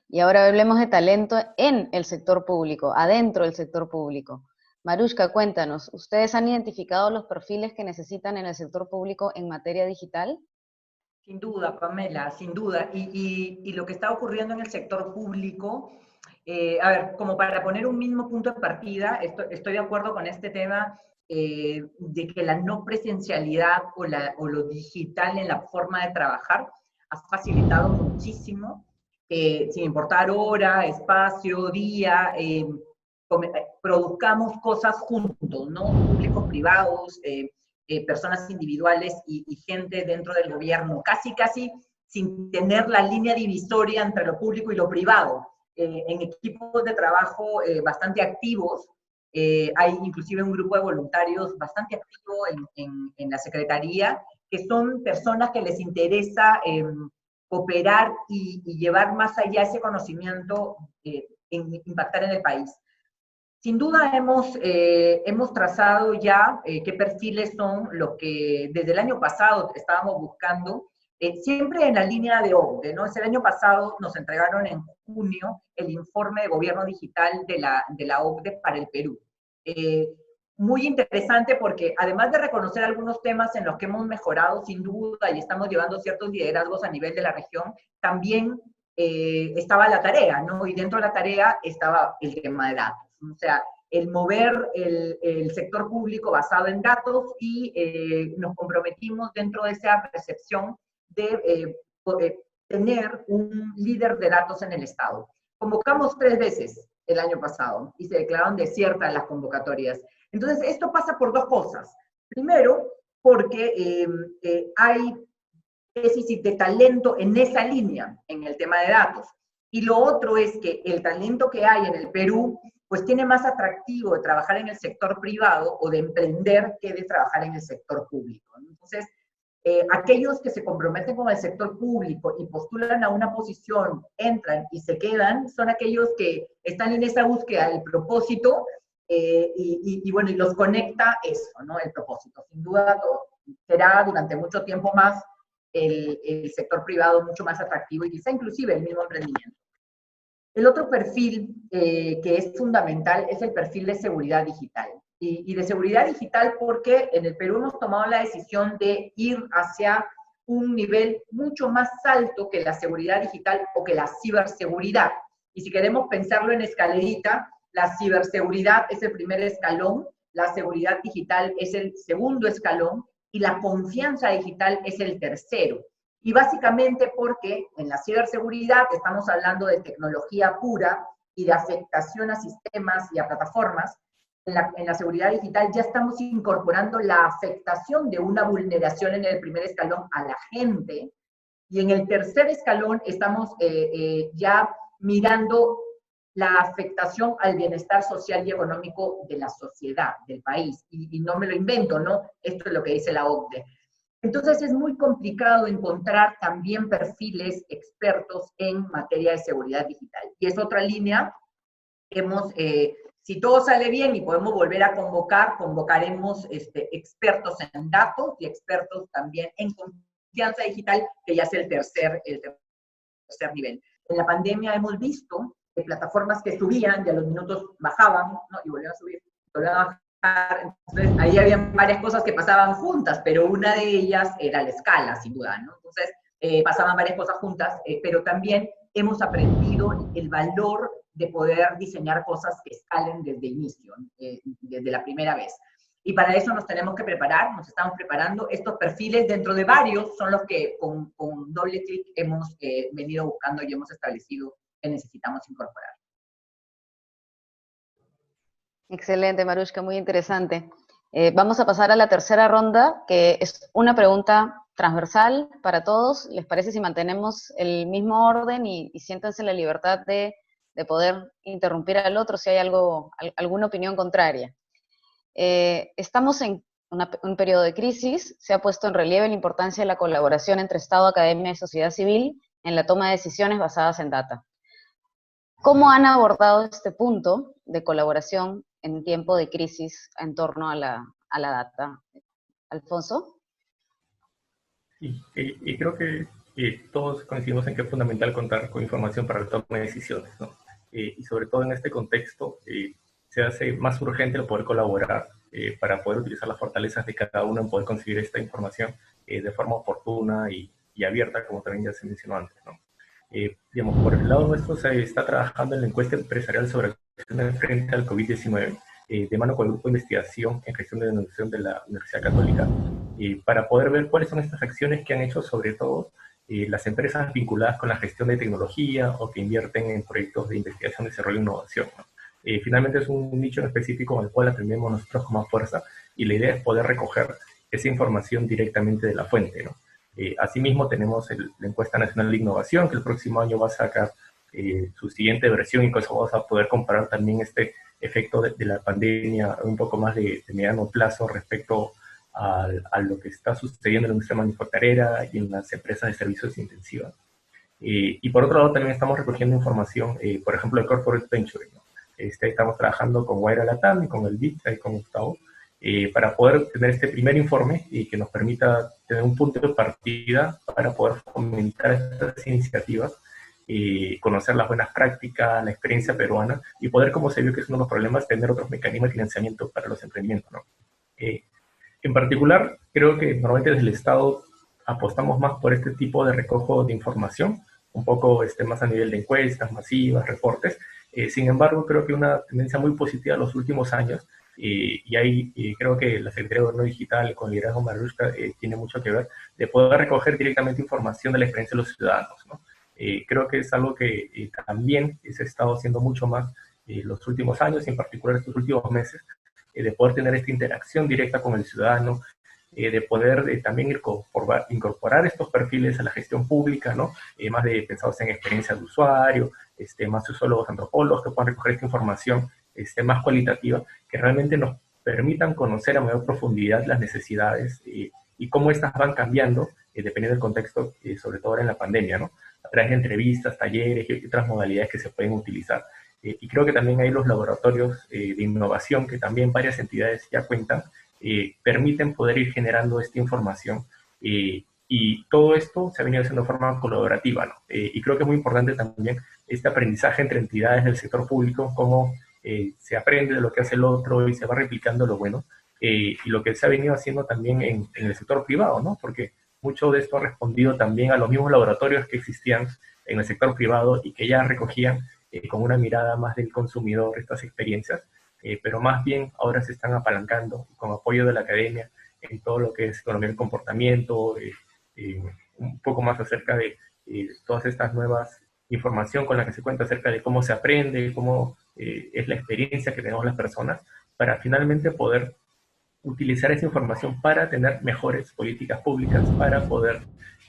Y ahora hablemos de talento en el sector público, adentro del sector público. Marushka, cuéntanos, ¿ustedes han identificado los perfiles que necesitan en el sector público en materia digital? Sin duda, Pamela, sin duda. Y lo que está ocurriendo en el sector público, a ver, como para poner un mismo punto de partida, estoy de acuerdo con este tema de que la no presencialidad o lo digital en la forma de trabajar ha facilitado muchísimo, sin importar hora, espacio, día, produzcamos cosas juntos, ¿no? Públicos, privados, personas individuales y gente dentro del gobierno, casi sin tener la línea divisoria entre lo público y lo privado. En equipos de trabajo bastante activos, hay inclusive un grupo de voluntarios bastante activo en la Secretaría, que son personas que les interesa cooperar y llevar más allá ese conocimiento, impactar en el país. Sin duda hemos trazado ya qué perfiles son los que desde el año pasado estábamos buscando, siempre en la línea de OCDE, ¿no? El año pasado nos entregaron en junio el informe de gobierno digital de la OCDE para el Perú. Muy interesante porque además de reconocer algunos temas en los que hemos mejorado sin duda y estamos llevando ciertos liderazgos a nivel de la región, también estaba la tarea, ¿no? Y dentro de la tarea estaba el tema de datos. O sea, el mover el sector público basado en datos y nos comprometimos dentro de esa percepción de tener un líder de datos en el Estado. Convocamos 3 veces el año pasado y se declararon desiertas las convocatorias. Entonces, esto pasa por 2 cosas. Primero, porque hay déficit de talento en esa línea, en el tema de datos. Y lo otro es que el talento que hay en el Perú, pues tiene más atractivo de trabajar en el sector privado o de emprender que de trabajar en el sector público, ¿no? Entonces, aquellos que se comprometen con el sector público y postulan a una posición, entran y se quedan, son aquellos que están en esa búsqueda del propósito, y bueno, y los conecta eso, ¿no? El propósito. Sin duda será durante mucho tiempo más el sector privado mucho más atractivo y quizá inclusive el mismo emprendimiento. El otro perfil que es fundamental es el perfil de seguridad digital. Y de seguridad digital porque en el Perú hemos tomado la decisión de ir hacia un nivel mucho más alto que la seguridad digital o que la ciberseguridad. Y si queremos pensarlo en escalerita, la ciberseguridad es el primer escalón, la seguridad digital es el segundo escalón y la confianza digital es el tercero. Y básicamente porque en la ciberseguridad estamos hablando de tecnología pura y de afectación a sistemas y a plataformas. En la seguridad digital ya estamos incorporando la afectación de una vulneración en el primer escalón a la gente. Y en el tercer escalón estamos ya mirando la afectación al bienestar social y económico de la sociedad, del país. Y no me lo invento, ¿no? Esto es lo que dice la OCDE. Entonces es muy complicado encontrar también perfiles expertos en materia de seguridad digital. Y es otra línea que si todo sale bien y podemos volver a convocaremos expertos en datos y expertos también en confianza digital, que ya es el tercer nivel. En la pandemia hemos visto que plataformas que subían y a los minutos bajaban, ¿no? Y volvían a subir, volvían a bajar. Entonces, ahí había varias cosas que pasaban juntas, pero una de ellas era la escala, sin duda, ¿no? Entonces, pasaban varias cosas juntas, pero también hemos aprendido el valor de poder diseñar cosas que escalen desde inicio, desde la primera vez. Y para eso nos tenemos que preparar, nos estamos preparando. Estos perfiles, dentro de varios, son los que con doble clic hemos venido buscando y hemos establecido que necesitamos incorporar. Excelente, Marushka, muy interesante. Vamos a pasar a la tercera ronda, que es una pregunta transversal para todos. ¿Les parece si mantenemos el mismo orden y siéntanse la libertad de poder interrumpir al otro si hay alguna opinión contraria? Estamos en un periodo de crisis. Se ha puesto en relieve la importancia de la colaboración entre Estado, academia y sociedad civil en la toma de decisiones basadas en data. ¿Cómo han abordado este punto de colaboración en tiempo de crisis en torno a la data? ¿Alfonso? Y creo que todos coincidimos en que es fundamental contar con información para la toma de decisiones, ¿no? Y sobre todo en este contexto se hace más urgente el poder colaborar para poder utilizar las fortalezas de cada uno en poder conseguir esta información de forma oportuna y abierta, como también ya se mencionó antes, ¿no? Digamos, por el lado nuestro se está trabajando en la encuesta empresarial sobre acciones frente al COVID-19, de mano con el grupo de investigación en gestión de innovación de la Universidad Católica, para poder ver cuáles son estas acciones que han hecho sobre todo las empresas vinculadas con la gestión de tecnología o que invierten en proyectos de investigación, desarrollo e innovación, ¿no? Finalmente es un nicho en específico en el cual atendemos nosotros con más fuerza y la idea es poder recoger esa información directamente de la fuente, ¿no? Asimismo tenemos la encuesta nacional de innovación que el próximo año va a sacar su siguiente versión y con eso vamos a poder comparar también este efecto de la pandemia un poco más de mediano plazo respecto a lo que está sucediendo en la industria manufacturera y en las empresas de servicios intensivos. Y por otro lado también estamos recogiendo información, por ejemplo, de Corporate Venture, ¿no? Estamos trabajando con Guaira Latam y con el BIT, y con Gustavo, para poder tener este primer informe y que nos permita tener un punto de partida para poder fomentar estas iniciativas, conocer las buenas prácticas, la experiencia peruana y poder, como se vio que es uno de los problemas, tener otros mecanismos de financiamiento para los emprendimientos, ¿no? En particular, creo que normalmente desde el Estado apostamos más por este tipo de recojo de información, un poco más a nivel de encuestas masivas, reportes. Sin embargo, creo que una tendencia muy positiva en los últimos años, y ahí creo que la Secretaría de Gobierno Digital con liderazgo Marushka tiene mucho que ver, de poder recoger directamente información de la experiencia de los ciudadanos, ¿no? Creo que es algo que también se ha estado haciendo mucho más los últimos años, y en particular estos últimos meses, de poder tener esta interacción directa con el ciudadano, de poder también incorporar estos perfiles a la gestión pública, ¿no? Más de pensados en experiencia de usuario, más sociólogos, antropólogos que puedan recoger esta información más cualitativa, que realmente nos permitan conocer a mayor profundidad las necesidades y cómo estas van cambiando, dependiendo del contexto, sobre todo ahora en la pandemia, ¿no? A través de entrevistas, talleres y otras modalidades que se pueden utilizar. Y creo que también hay los laboratorios de innovación que también varias entidades ya cuentan, permiten poder ir generando esta información y todo esto se ha venido haciendo de forma colaborativa, ¿no? Y creo que es muy importante también este aprendizaje entre entidades del sector público, cómo se aprende de lo que hace el otro y se va replicando lo bueno, y lo que se ha venido haciendo también en el sector privado, ¿no? Porque mucho de esto ha respondido también a los mismos laboratorios que existían en el sector privado y que ya recogían con una mirada más del consumidor estas experiencias, pero más bien ahora se están apalancando con apoyo de la academia en todo lo que es economía del comportamiento, un poco más acerca de todas estas nuevas información con la que se cuenta acerca de cómo se aprende, cómo es la experiencia que tenemos las personas, para finalmente poder utilizar esa información para tener mejores políticas públicas, para poder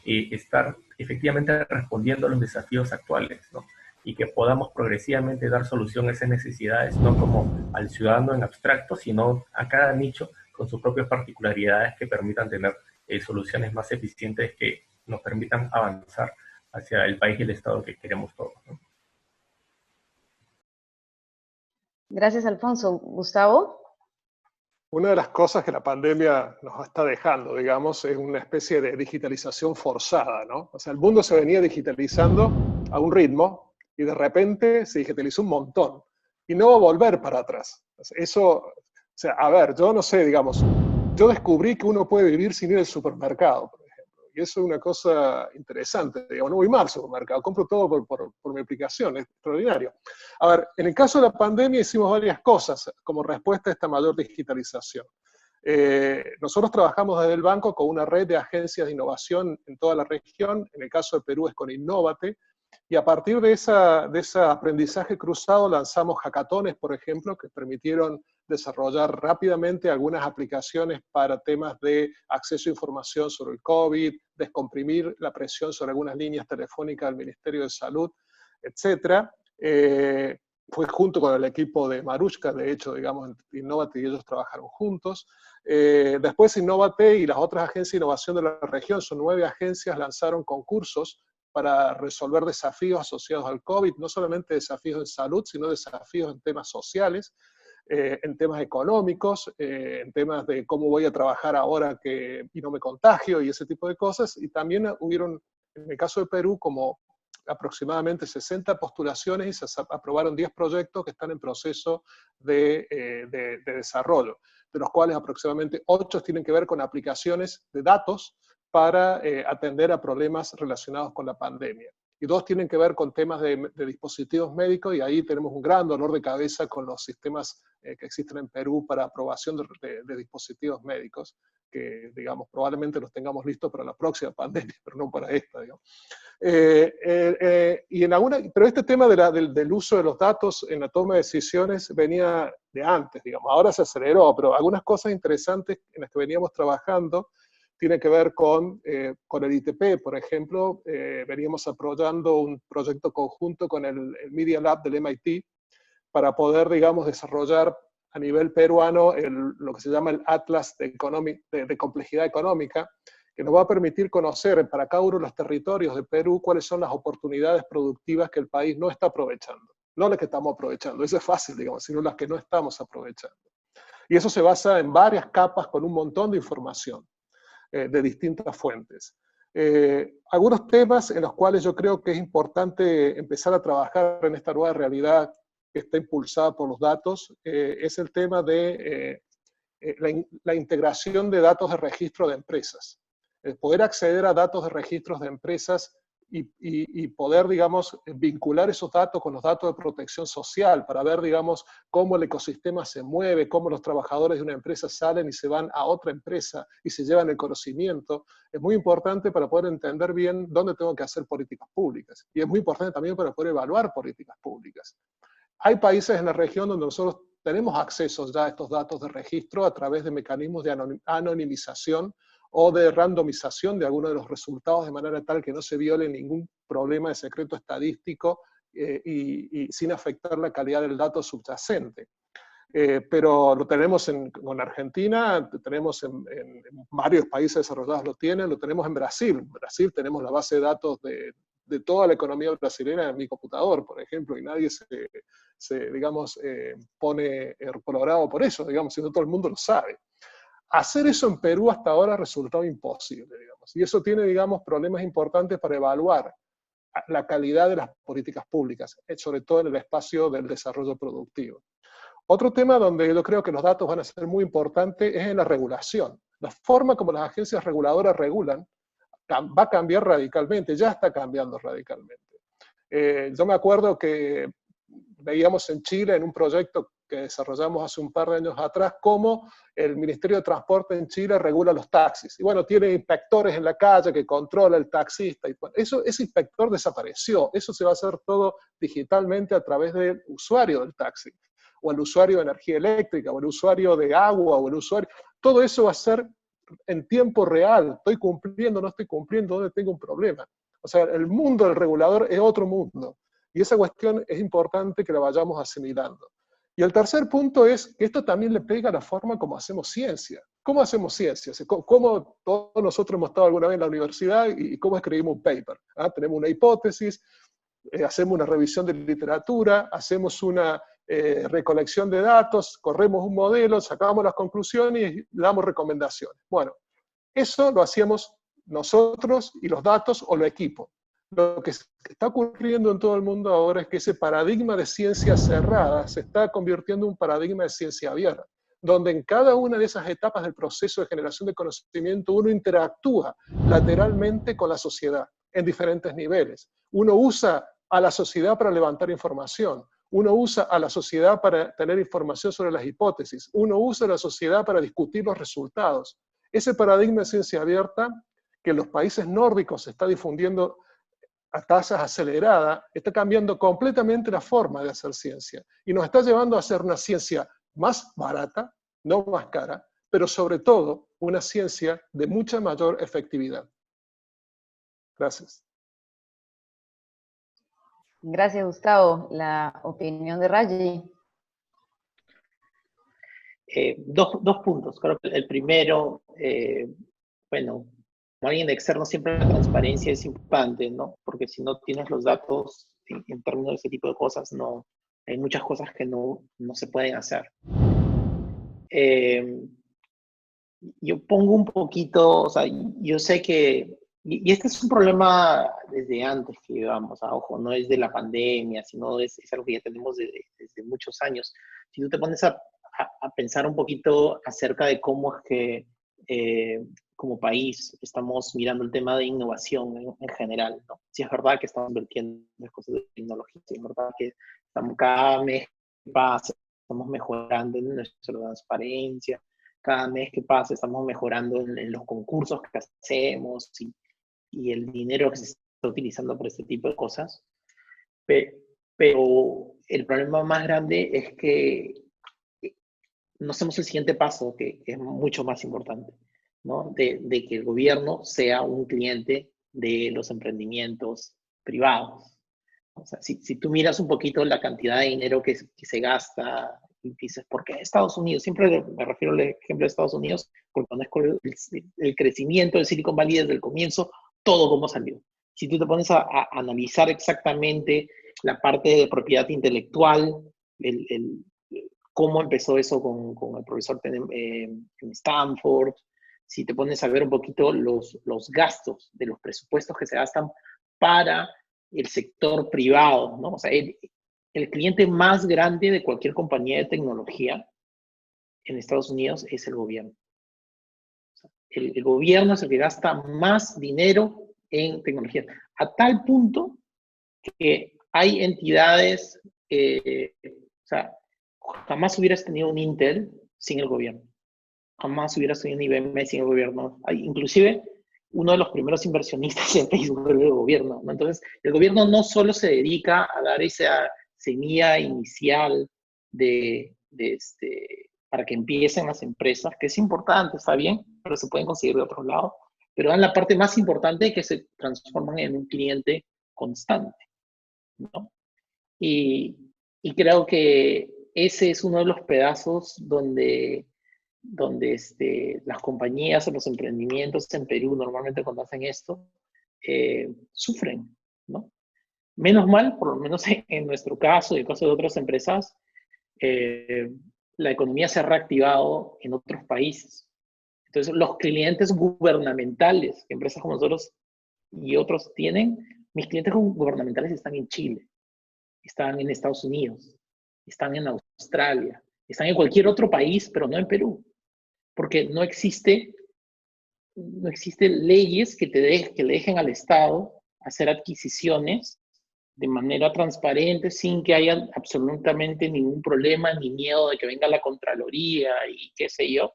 estar efectivamente respondiendo a los desafíos actuales, ¿no? Y que podamos progresivamente dar solución a esas necesidades, no como al ciudadano en abstracto, sino a cada nicho con sus propias particularidades que permitan tener soluciones más eficientes que nos permitan avanzar hacia el país y el Estado que queremos todos, ¿no? Gracias, Alfonso. Gustavo. Una de las cosas que la pandemia nos está dejando, digamos, es una especie de digitalización forzada, ¿no? O sea, el mundo se venía digitalizando a un ritmo y de repente se digitalizó un montón y no va a volver para atrás. Eso, o sea, a ver, yo no sé, digamos, yo descubrí que uno puede vivir sin ir al supermercado, por ejemplo, y eso es una cosa interesante, digamos, no voy mal al supermercado, compro todo por mi aplicación, es extraordinario. A ver, en el caso de la pandemia hicimos varias cosas como respuesta a esta mayor digitalización. Nosotros trabajamos desde el banco con una red de agencias de innovación en toda la región, en el caso de Perú es con Innovate, y a partir de ese aprendizaje cruzado lanzamos hackatones, por ejemplo, que permitieron desarrollar rápidamente algunas aplicaciones para temas de acceso a información sobre el COVID, descomprimir la presión sobre algunas líneas telefónicas del Ministerio de Salud, etc. Fue junto con el equipo de Marushka, de hecho, digamos, Innovate y ellos trabajaron juntos. Después Innovate y las otras agencias de innovación de la región, son 9 agencias, lanzaron concursos para resolver desafíos asociados al COVID, no solamente desafíos de salud, sino desafíos en temas sociales, en temas económicos, en temas de cómo voy a trabajar ahora y no me contagio y ese tipo de cosas. Y también hubieron, en el caso de Perú, como aproximadamente 60 postulaciones y se aprobaron 10 proyectos que están en proceso de desarrollo, de los cuales aproximadamente 8 tienen que ver con aplicaciones de datos para atender a problemas relacionados con la pandemia. Y 2 tienen que ver con temas de dispositivos médicos, y ahí tenemos un gran dolor de cabeza con los sistemas que existen en Perú para aprobación de dispositivos médicos, que, digamos, probablemente los tengamos listos para la próxima pandemia, pero no para esta, digamos. Pero este tema del uso de los datos en la toma de decisiones venía de antes, digamos, ahora se aceleró, pero algunas cosas interesantes en las que veníamos trabajando tienen que ver con el ITP, por ejemplo. Veníamos apoyando un proyecto conjunto con el Media Lab del MIT para poder, digamos, desarrollar a nivel peruano lo que se llama el Atlas de complejidad económica, que nos va a permitir conocer para cada uno de los territorios de Perú cuáles son las oportunidades productivas que el país no está aprovechando. No las que estamos aprovechando, eso es fácil, digamos, sino las que no estamos aprovechando. Y eso se basa en varias capas con un montón de información de distintas fuentes. Algunos temas en los cuales yo creo que es importante empezar a trabajar en esta nueva realidad que está impulsada por los datos, es el tema de la integración de datos de registro de empresas. Poder acceder a datos de registros de empresas y poder, digamos, vincular esos datos con los datos de protección social para ver, digamos, cómo el ecosistema se mueve, cómo los trabajadores de una empresa salen y se van a otra empresa y se llevan el conocimiento. Es muy importante para poder entender bien dónde tengo que hacer políticas públicas. Y es muy importante también para poder evaluar políticas públicas. Hay países en la región donde nosotros tenemos acceso ya a estos datos de registro a través de mecanismos de anonimización o de randomización de algunos de los resultados de manera tal que no se viole ningún problema de secreto estadístico y sin afectar la calidad del dato subyacente. Pero lo tenemos con Argentina, tenemos en varios países desarrollados lo tienen, lo tenemos en Brasil. En Brasil tenemos la base de datos de toda la economía brasileña en mi computador, por ejemplo, y nadie digamos, pone colorado por eso, digamos, sino todo el mundo lo sabe. Hacer eso en Perú hasta ahora ha resultado imposible, digamos, y eso tiene, digamos, problemas importantes para evaluar la calidad de las políticas públicas, sobre todo en el espacio del desarrollo productivo. Otro tema donde yo creo que los datos van a ser muy importantes es en la regulación. La forma como las agencias reguladoras regulan va a cambiar radicalmente, ya está cambiando radicalmente. Yo me acuerdo que veíamos en Chile, en un proyecto que desarrollamos hace un par de años atrás, cómo el Ministerio de Transporte en Chile regula los taxis. Y bueno, tiene inspectores en la calle que controla el taxista. Y bueno, ese inspector desapareció. Eso se va a hacer todo digitalmente a través del usuario del taxi, o el usuario de energía eléctrica, o el usuario de agua, o el usuario... Todo eso va a ser en tiempo real. Estoy cumpliendo, no estoy cumpliendo, ¿dónde tengo un problema? O sea, el mundo del regulador es otro mundo. Y esa cuestión es importante que la vayamos asimilando. Y el tercer punto es que esto también le pega a la forma como hacemos ciencia. ¿Cómo hacemos ciencia? ¿Cómo todos nosotros hemos estado alguna vez en la universidad y cómo escribimos un paper? ¿Ah? Tenemos una hipótesis, hacemos una revisión de literatura, hacemos una recolección de datos, corremos un modelo, sacamos las conclusiones y damos recomendaciones. Bueno, eso lo hacíamos nosotros y los datos o los equipos. Lo que está ocurriendo en todo el mundo ahora es que ese paradigma de ciencia cerrada se está convirtiendo en un paradigma de ciencia abierta, donde en cada una de esas etapas del proceso de generación de conocimiento uno interactúa lateralmente con la sociedad en diferentes niveles. Uno usa a la sociedad para levantar información, uno usa a la sociedad para tener información sobre las hipótesis, uno usa a la sociedad para discutir los resultados. Ese paradigma de ciencia abierta que en los países nórdicos se está difundiendo a tasas aceleradas, está cambiando completamente la forma de hacer ciencia y nos está llevando a hacer una ciencia más barata, no más cara, pero sobre todo una ciencia de mucha mayor efectividad. Gracias. Gracias, Gustavo. La opinión de Raji. Dos puntos. Creo que el primero, bueno, como alguien externo siempre la transparencia es importante, ¿no? Porque si no tienes los datos en términos de ese tipo de cosas, no, hay muchas cosas que no se pueden hacer. Yo pongo un poquito, o sea, yo sé que, y este es un problema desde antes que llevamos, ojo, no es de la pandemia, sino es algo que ya tenemos desde muchos años. Si tú te pones a pensar un poquito acerca de cómo es que como país estamos mirando el tema de innovación en general, ¿no? Si es verdad que estamos invirtiendo en cosas de tecnología, si es verdad que estamos cada mes que pasa, estamos mejorando en nuestra transparencia, cada mes que pasa estamos mejorando en los concursos que hacemos y el dinero que se está utilizando por este tipo de cosas. Pero el problema más grande es que no hacemos el siguiente paso, que es mucho más importante, ¿no? De que el gobierno sea un cliente de los emprendimientos privados. O sea, si tú miras un poquito la cantidad de dinero que se gasta y dices, ¿por qué Estados Unidos? Siempre me refiero al ejemplo de Estados Unidos, porque conozco el crecimiento del Silicon Valley desde el comienzo, todo cómo salió. Si tú te pones a analizar exactamente la parte de propiedad intelectual, cómo empezó eso con el profesor en Stanford, si te pones a ver un poquito los gastos de los presupuestos que se gastan para el sector privado, ¿no? O sea, el cliente más grande de cualquier compañía de tecnología en Estados Unidos es el gobierno. O sea, el gobierno es el que gasta más dinero en tecnología, a tal punto que hay entidades, o sea, jamás hubieras tenido un Intel sin el gobierno. Jamás hubieras tenido un IBM sin el gobierno. Inclusive, uno de los primeros inversionistas en Facebook fue el gobierno, ¿no? Entonces, el gobierno no solo se dedica a dar esa semilla inicial de para que empiecen las empresas, que es importante, está bien, pero se pueden conseguir de otro lado, pero dan la parte más importante, que se transforman en un cliente constante, ¿no? Y creo que ese es uno de los pedazos donde las compañías o los emprendimientos en Perú normalmente cuando hacen esto, sufren, ¿no? Menos mal, por lo menos en nuestro caso y en el caso de otras empresas, la economía se ha reactivado en otros países. Entonces, los clientes gubernamentales que empresas como nosotros y otros tienen, mis clientes gubernamentales están en Chile, están en Estados Unidos, están en Australia, están en cualquier otro país, pero no en Perú. Porque no existe leyes que le dejen al Estado hacer adquisiciones de manera transparente, sin que haya absolutamente ningún problema, ni miedo de que venga la Contraloría y qué sé yo.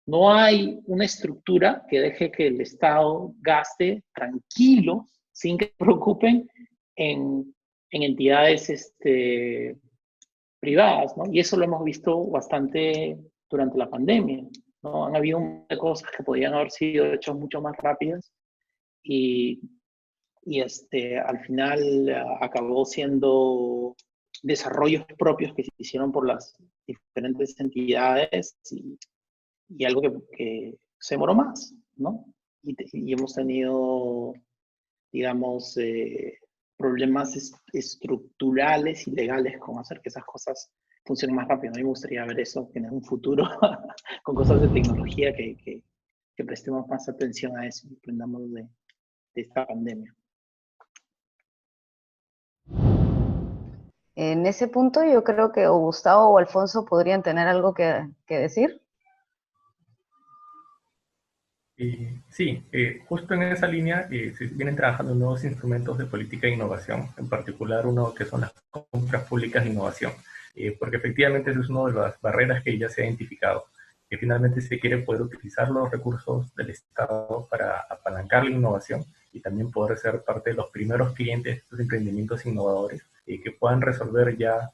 No hay una estructura que deje que el Estado gaste tranquilo, sin que se preocupen en entidades privadas, ¿no? Y eso lo hemos visto bastante durante la pandemia, ¿no? Han habido un montón de cosas que podían haber sido hechas mucho más rápidas y al final acabó siendo desarrollos propios que se hicieron por las diferentes entidades y algo que se demoró más, ¿no? Y hemos tenido, digamos, problemas estructurales y legales con hacer que esas cosas funcionen más rápido. A mí me gustaría ver eso en un futuro con cosas de tecnología que prestemos más atención a eso y aprendamos de esta pandemia. En ese punto yo creo que o Gustavo o Alfonso podrían tener algo que decir. Sí, justo en esa línea se vienen trabajando nuevos instrumentos de política e innovación, en particular uno que son las compras públicas de innovación, porque efectivamente eso es una de las barreras que ya se ha identificado, que finalmente se quiere poder utilizar los recursos del Estado para apalancar la innovación y también poder ser parte de los primeros clientes de estos emprendimientos innovadores que puedan resolver ya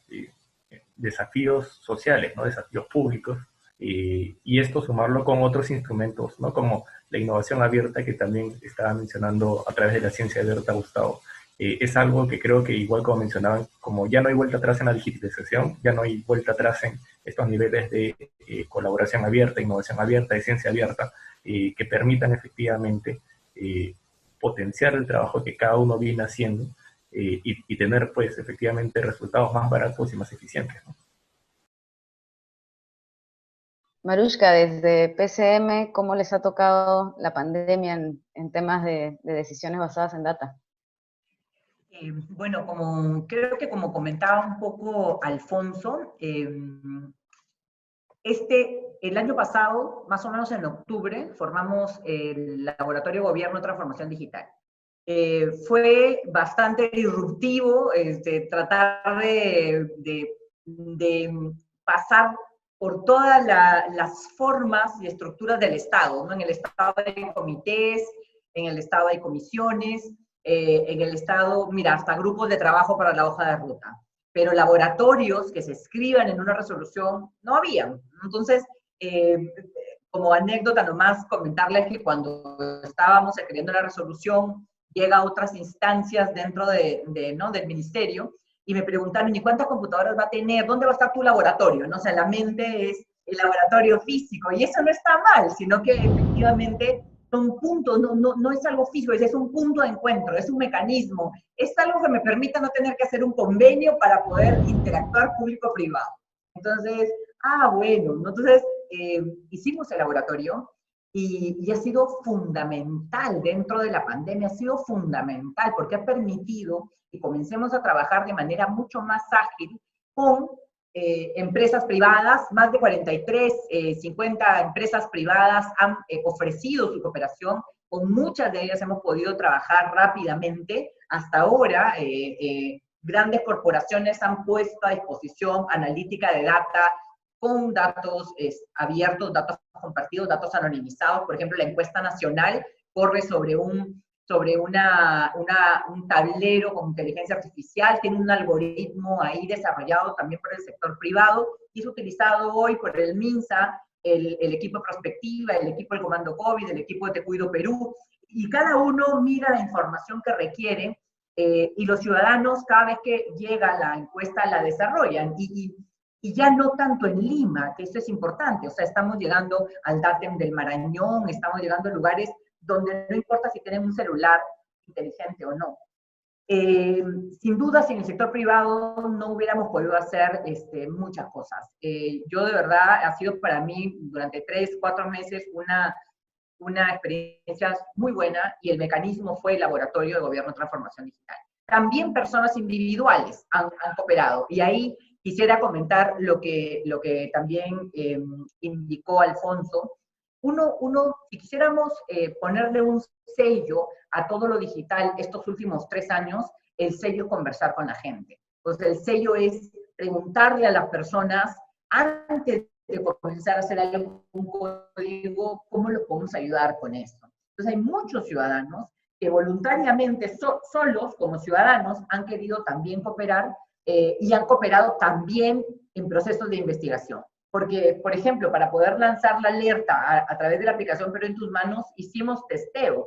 desafíos sociales, ¿no? Desafíos públicos, y esto sumarlo con otros instrumentos, ¿no? Como la innovación abierta que también estaba mencionando a través de la ciencia abierta Gustavo. Es algo que creo que igual como mencionaban, como ya no hay vuelta atrás en la digitalización, ya no hay vuelta atrás en estos niveles de colaboración abierta, innovación abierta, de ciencia abierta, que permitan efectivamente potenciar el trabajo que cada uno viene haciendo y tener pues efectivamente resultados más baratos y más eficientes, ¿no? Marushka, desde PCM, ¿cómo les ha tocado la pandemia en temas de decisiones basadas en data? Bueno, creo que como comentaba un poco Alfonso, el año pasado, más o menos en octubre, formamos el Laboratorio Gobierno Transformación Digital. Fue bastante disruptivo tratar de pasar por todas las formas y estructuras del Estado, ¿no? En el Estado hay comités, en el Estado hay comisiones, en el Estado, mira, hasta grupos de trabajo para la hoja de ruta. Pero laboratorios que se escriban en una resolución no habían. Entonces, como anécdota nomás comentarles que cuando estábamos escribiendo la resolución, llega a otras instancias dentro ¿no? del ministerio, y me preguntaron, ¿y cuántas computadoras va a tener? ¿Dónde va a estar tu laboratorio? ¿No? O sea, la mente es el laboratorio físico, y eso no está mal, sino que efectivamente son puntos, no es algo físico, es un punto de encuentro, es un mecanismo, es algo que me permita no tener que hacer un convenio para poder interactuar público-privado. Entonces, bueno, ¿no? Entonces hicimos el laboratorio y ha sido fundamental dentro de la pandemia, ha sido fundamental porque ha permitido que comencemos a trabajar de manera mucho más ágil con empresas privadas. Más de 43, 50 empresas privadas han ofrecido su cooperación. Con muchas de ellas hemos podido trabajar rápidamente. Hasta ahora, grandes corporaciones han puesto a disposición analítica de data con datos abiertos, datos compartidos, datos anonimizados. Por ejemplo, la encuesta nacional corre sobre un sobre un tablero con inteligencia artificial, tiene un algoritmo ahí desarrollado también por el sector privado, y es utilizado hoy por el MINSA, el equipo de prospectiva, el equipo del Comando COVID, el equipo de Te Cuido Perú, y cada uno mira la información que requiere, y los ciudadanos cada vez que llega la encuesta la desarrollan, y ya no tanto en Lima, que eso es importante, o sea, estamos llegando al Datem del Marañón, estamos llegando a lugares donde no importa si tienen un celular inteligente o no. Sin duda, sin el sector privado no hubiéramos podido hacer muchas cosas. Yo de verdad, ha sido para mí durante 3, 4 meses una experiencia muy buena, y el mecanismo fue el Laboratorio de Gobierno de Transformación Digital. También personas individuales han cooperado, y ahí quisiera comentar lo que también indicó Alfonso. Si quisiéramos ponerle un sello a todo lo digital estos últimos 3 años, el sello es conversar con la gente. Entonces, el sello es preguntarle a las personas, antes de comenzar a hacer algún código, ¿cómo los podemos ayudar con esto? Entonces, hay muchos ciudadanos que voluntariamente, solos como ciudadanos, han querido también cooperar, y han cooperado también en procesos de investigación. Porque, por ejemplo, para poder lanzar la alerta a través de la aplicación Perú en tus manos, hicimos testeo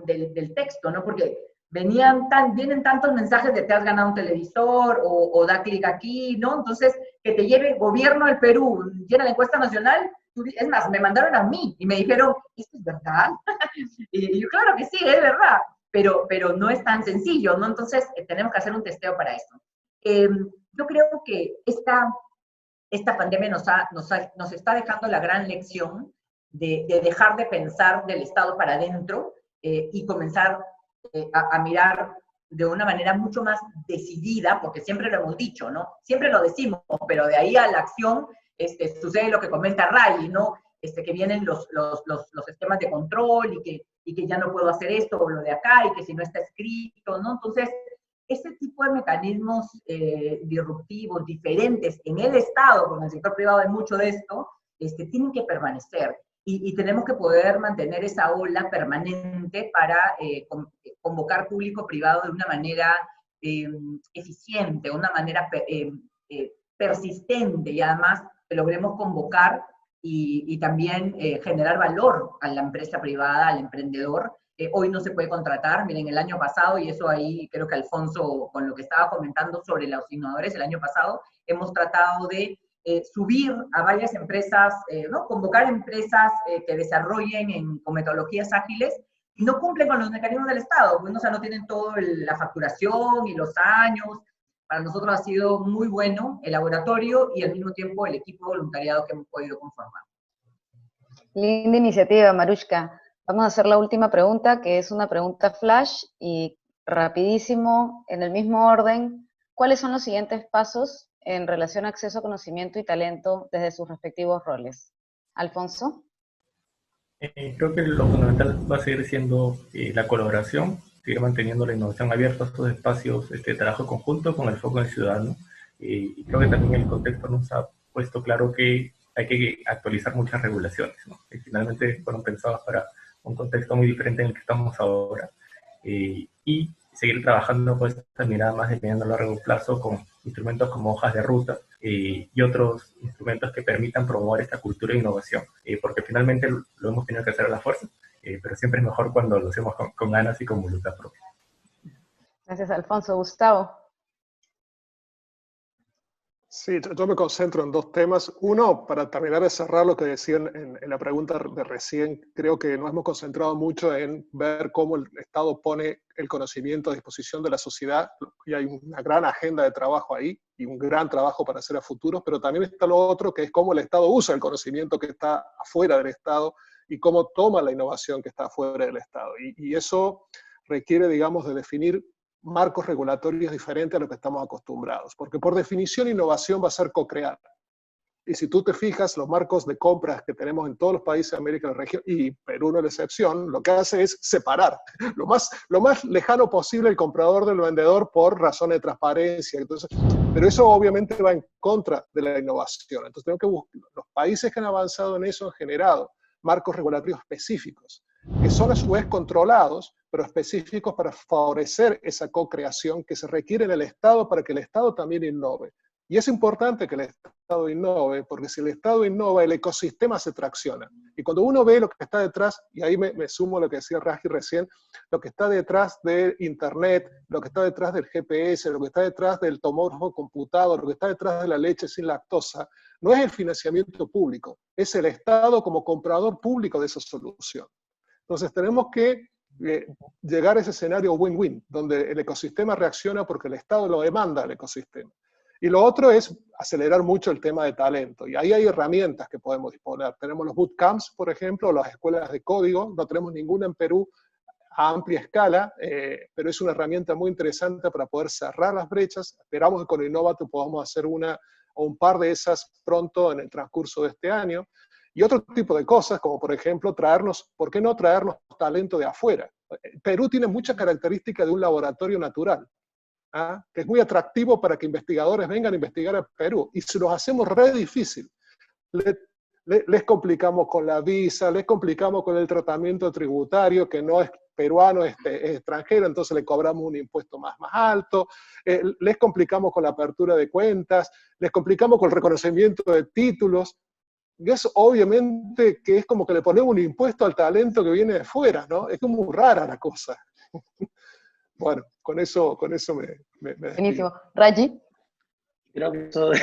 del texto, ¿no? Porque vienen tantos mensajes de te has ganado un televisor, o da clic aquí, ¿no? Entonces, que te lleve Gobierno del Perú, llena la encuesta nacional. Es más, me mandaron a mí y me dijeron, ¿esto es verdad? Y yo, claro que sí, es verdad, pero no es tan sencillo, ¿no? Entonces, tenemos que hacer un testeo para esto. Yo creo que esta pandemia nos está dejando la gran lección de dejar de pensar del Estado para adentro, y comenzar a mirar de una manera mucho más decidida, porque siempre lo hemos dicho, ¿no? Siempre lo decimos, pero de ahí a la acción sucede lo que comenta Ray, ¿no? Que vienen los esquemas de control, y que ya no puedo hacer esto o lo de acá, y que si no está escrito, ¿no? Entonces, este tipo de mecanismos disruptivos, diferentes en el Estado, porque en el sector privado hay mucho de esto, tienen que permanecer. Y tenemos que poder mantener esa ola permanente para convocar público-privado de una manera eficiente, una manera persistente, y además que logremos convocar y también generar valor a la empresa privada, al emprendedor. Hoy no se puede contratar. Miren, el año pasado, y eso ahí creo que Alfonso, con lo que estaba comentando sobre los innovadores, el año pasado hemos tratado de subir a varias empresas, ¿no? Convocar empresas que desarrollen con metodologías ágiles, y no cumplen con los mecanismos del Estado, pues, o sea, no tienen toda la facturación y los años. Para nosotros ha sido muy bueno el laboratorio, y al mismo tiempo el equipo de voluntariado que hemos podido conformar. Linda iniciativa, Marushka. Vamos a hacer la última pregunta, que es una pregunta flash, y rapidísimo, en el mismo orden. ¿Cuáles son los siguientes pasos en relación a acceso a conocimiento y talento desde sus respectivos roles? Alfonso. Creo que lo fundamental va a seguir siendo la colaboración, seguir manteniendo la innovación abierta a estos espacios de trabajo conjunto con el foco en el ciudadano. Y creo que también el contexto nos ha puesto claro que hay que actualizar muchas regulaciones, ¿no? Que finalmente fueron pensadas para un contexto muy diferente en el que estamos ahora. Y seguir trabajando con esta mirada más de mediano a largo plazo, con instrumentos como hojas de ruta y otros instrumentos que permitan promover esta cultura de innovación, porque finalmente lo hemos tenido que hacer a la fuerza, pero siempre es mejor cuando lo hacemos con ganas y con voluntad propia. Gracias, Alfonso. Gustavo. Sí, yo me concentro en 2 temas. Uno, para terminar de cerrar lo que decían en la pregunta de recién, creo que nos hemos concentrado mucho en ver cómo el Estado pone el conocimiento a disposición de la sociedad, y hay una gran agenda de trabajo ahí, y un gran trabajo para hacer a futuro, pero también está lo otro, que es cómo el Estado usa el conocimiento que está afuera del Estado, y cómo toma la innovación que está afuera del Estado. Y eso requiere, digamos, de definir marcos regulatorios diferentes a lo que estamos acostumbrados, porque por definición innovación va a ser co-crear. Y si tú te fijas, los marcos de compras que tenemos en todos los países de América de la región, y Perú no es la excepción, lo que hace es separar lo más lejano posible el comprador del vendedor por razones de transparencia. Entonces, pero eso obviamente va en contra de la innovación. Entonces tenemos que buscar, los países que han avanzado en eso han generado marcos regulatorios específicos. que son a su vez controlados, pero específicos para favorecer esa co-creación que se requiere en el Estado para que el Estado también innove. Y es importante que el Estado innove, porque si el Estado innova, el ecosistema se tracciona. Y cuando uno ve lo que está detrás, y ahí me sumo a lo que decía Raji recién, lo que está detrás de Internet, lo que está detrás del GPS, lo que está detrás del tomógrafo computado, lo que está detrás de la leche sin lactosa, no es el financiamiento público, es el Estado como comprador público de esa solución. Entonces tenemos que llegar a ese escenario win-win, donde el ecosistema reacciona porque el Estado lo demanda al ecosistema. Y lo otro es acelerar mucho el tema de talento. Y ahí hay herramientas que podemos disponer. Tenemos los bootcamps, por ejemplo, las escuelas de código. No tenemos ninguna en Perú a amplia escala, pero es una herramienta muy interesante para poder cerrar las brechas. Esperamos que con Innovate podamos hacer una o un par de esas pronto en el transcurso de este año. Y otro tipo de cosas, como por ejemplo ¿por qué no traernos talento de afuera? Perú tiene muchas características de un laboratorio natural, que es muy atractivo para que investigadores vengan a investigar a Perú. Y si los hacemos re difícil, les complicamos con la visa, les complicamos con el tratamiento tributario, que no es peruano, es extranjero, entonces le cobramos un impuesto más alto, les complicamos con la apertura de cuentas, les complicamos con el reconocimiento de títulos. Y eso obviamente que es como que le ponemos un impuesto al talento que viene de fuera, ¿no? Es como muy rara la cosa. Bueno, con eso me despido. Buenísimo. Raji. Creo que eso de,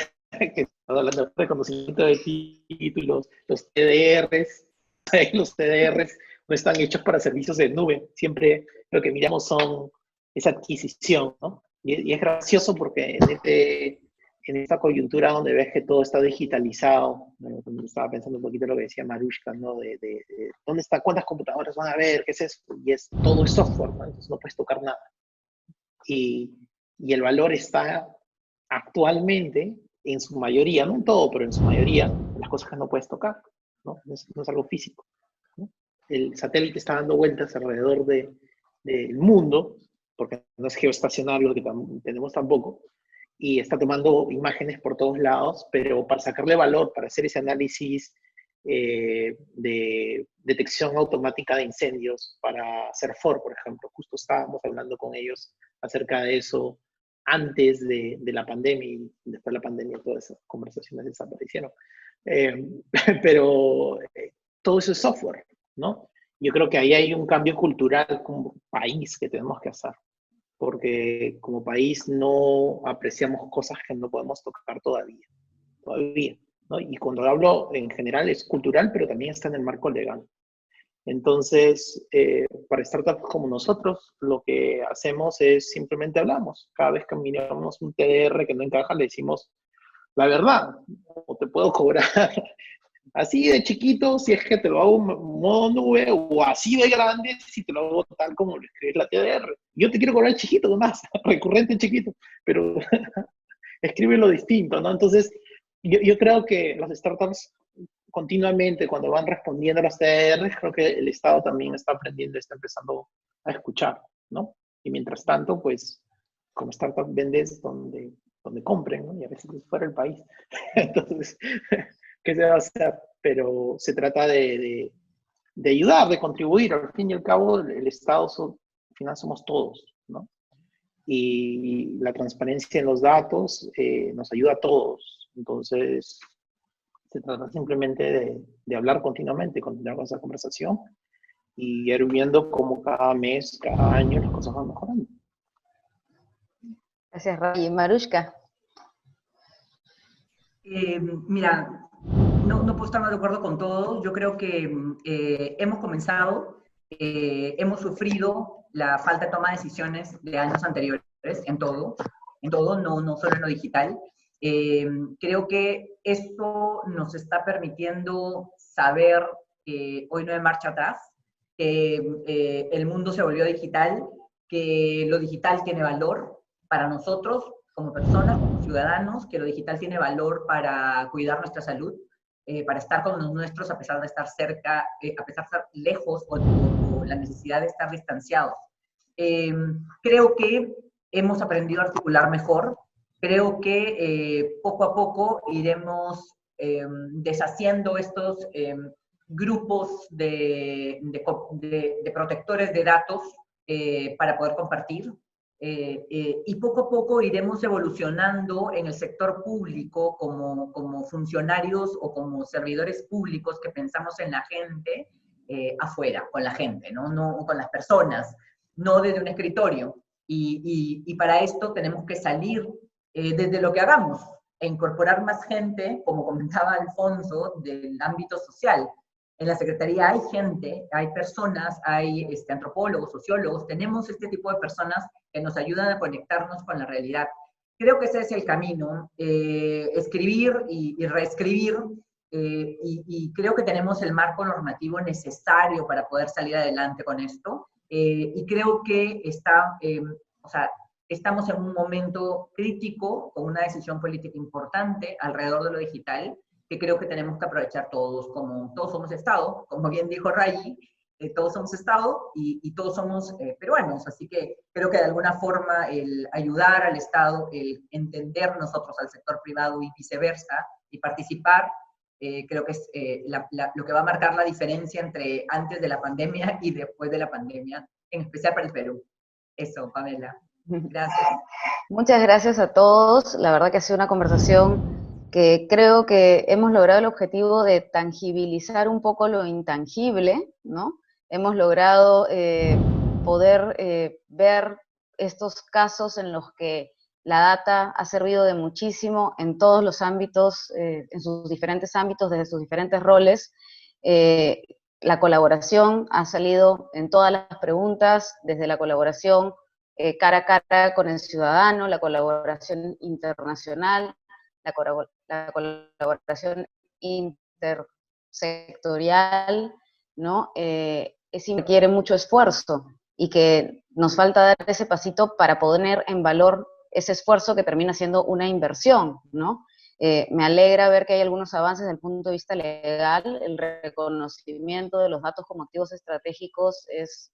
que estás hablando de reconocimiento de títulos, los TDRs, los TDRs no están hechos para servicios de nube. Siempre lo que miramos son esa adquisición, ¿no? Y es gracioso porque en esta coyuntura donde ves que todo está digitalizado, estaba pensando un poquito lo que decía Marushka, ¿no? ¿Dónde está? ¿Cuántas computadoras van a haber? ¿Qué es eso? Y todo es software, ¿no? Entonces no puedes tocar nada. Y el valor está actualmente, en su mayoría, no en todo, pero en su mayoría, en las cosas que no puedes tocar, ¿no? No es algo físico, ¿no? El satélite está dando vueltas alrededor del mundo, porque no es geoestacionario lo que tenemos tampoco, y está tomando imágenes por todos lados, pero para sacarle valor, para hacer ese análisis de detección automática de incendios, para hacer FOR, por ejemplo. Justo estábamos hablando con ellos acerca de eso antes de la pandemia, y después de la pandemia todas esas conversaciones desaparecieron. Pero todo eso es software, ¿no? Yo creo que ahí hay un cambio cultural como país que tenemos que hacer, porque como país no apreciamos cosas que no podemos tocar todavía, ¿no? Y cuando hablo en general es cultural, pero también está en el marco legal. Entonces, para startups como nosotros, lo que hacemos es simplemente hablamos. Cada vez que miramos un TDR que no encaja, le decimos la verdad, o te puedo cobrar así de chiquito si es que te lo hago modo nube, o así de grande si te lo hago tal como lo escribes la TDR. Yo te quiero cobrar chiquito nomás, recurrente chiquito, pero escríbelo distinto, ¿no? Entonces, yo creo que las startups continuamente, cuando van respondiendo a las TDRs, creo que el Estado también está aprendiendo, está empezando a escuchar, ¿no? Y mientras tanto, pues, como startup vendes donde compren, ¿no? Y a veces es fuera del país. Entonces, ¿qué se va a hacer? Pero se trata de ayudar, de contribuir. Al fin y al cabo, el Estado, al final somos todos, ¿no? Y la transparencia en los datos nos ayuda a todos. Entonces, se trata simplemente de hablar continuamente, continuar con esa conversación y ir viendo cómo cada mes, cada año las cosas van mejorando. Gracias, Raji. Marushka. Mira, no puedo estar más de acuerdo con todos. Yo creo que hemos comenzado, hemos sufrido la falta de toma de decisiones de años anteriores en todo, no solo en lo digital. Creo que esto nos está permitiendo saber que hoy no hay marcha atrás, que el mundo se volvió digital, que lo digital tiene valor para nosotros como personas, como ciudadanos, que lo digital tiene valor para cuidar nuestra salud, para estar con los nuestros a pesar de estar cerca, a pesar de estar lejos o la necesidad de estar distanciados. Creo que hemos aprendido a articular mejor. Creo que poco a poco iremos deshaciendo estos grupos de protectores de datos para poder compartir. Y poco a poco iremos evolucionando en el sector público como funcionarios o como servidores públicos que pensamos en la gente afuera, con la gente, no con las personas, no desde un escritorio. Y para esto tenemos que salir desde lo que hagamos e incorporar más gente, como comentaba Alfonso, del ámbito social. En la Secretaría hay gente, hay personas, hay antropólogos, sociólogos, tenemos este tipo de personas que nos ayudan a conectarnos con la realidad. Creo que ese es el camino, escribir y reescribir, y creo que tenemos el marco normativo necesario para poder salir adelante con esto, y creo que estamos en un momento crítico, con una decisión política importante alrededor de lo digital, que creo que tenemos que aprovechar todos, como todos somos Estado, como bien dijo Rayi, todos somos Estado y todos somos peruanos, así que creo que de alguna forma el ayudar al Estado, el entender nosotros al sector privado y viceversa, y participar, creo que es lo que va a marcar la diferencia entre antes de la pandemia y después de la pandemia, en especial para el Perú. Eso, Pamela. Gracias. Muchas gracias a todos. La verdad que ha sido una conversación que creo que hemos logrado el objetivo de tangibilizar un poco lo intangible, ¿no? Hemos logrado poder ver estos casos en los que la data ha servido de muchísimo en todos los ámbitos, en sus diferentes ámbitos, desde sus diferentes roles. La colaboración ha salido en todas las preguntas, desde la colaboración cara a cara con el ciudadano, la colaboración internacional, la colaboración intersectorial, ¿no? Requiere mucho esfuerzo y que nos falta dar ese pasito para poner en valor ese esfuerzo que termina siendo una inversión, ¿no? Me alegra ver que hay algunos avances desde el punto de vista legal, el reconocimiento de los datos como activos estratégicos es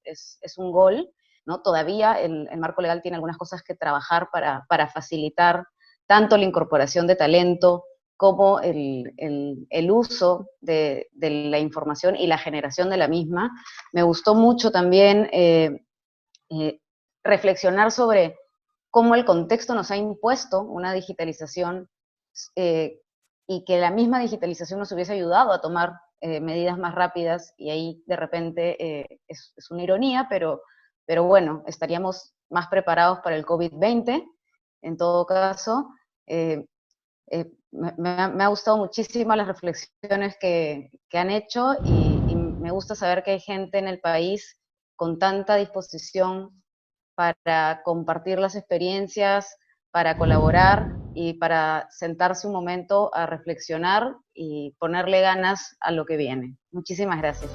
un gol, ¿no? Todavía el marco legal tiene algunas cosas que trabajar para facilitar tanto la incorporación de talento como el uso de la información y la generación de la misma. Me gustó mucho también reflexionar sobre cómo el contexto nos ha impuesto una digitalización y que la misma digitalización nos hubiese ayudado a tomar medidas más rápidas, y ahí de repente es una ironía, pero bueno, estaríamos más preparados para el COVID-20, en todo caso. Me ha gustado muchísimo las reflexiones que han hecho y me gusta saber que hay gente en el país con tanta disposición para compartir las experiencias, para colaborar y para sentarse un momento a reflexionar y ponerle ganas a lo que viene. Muchísimas gracias.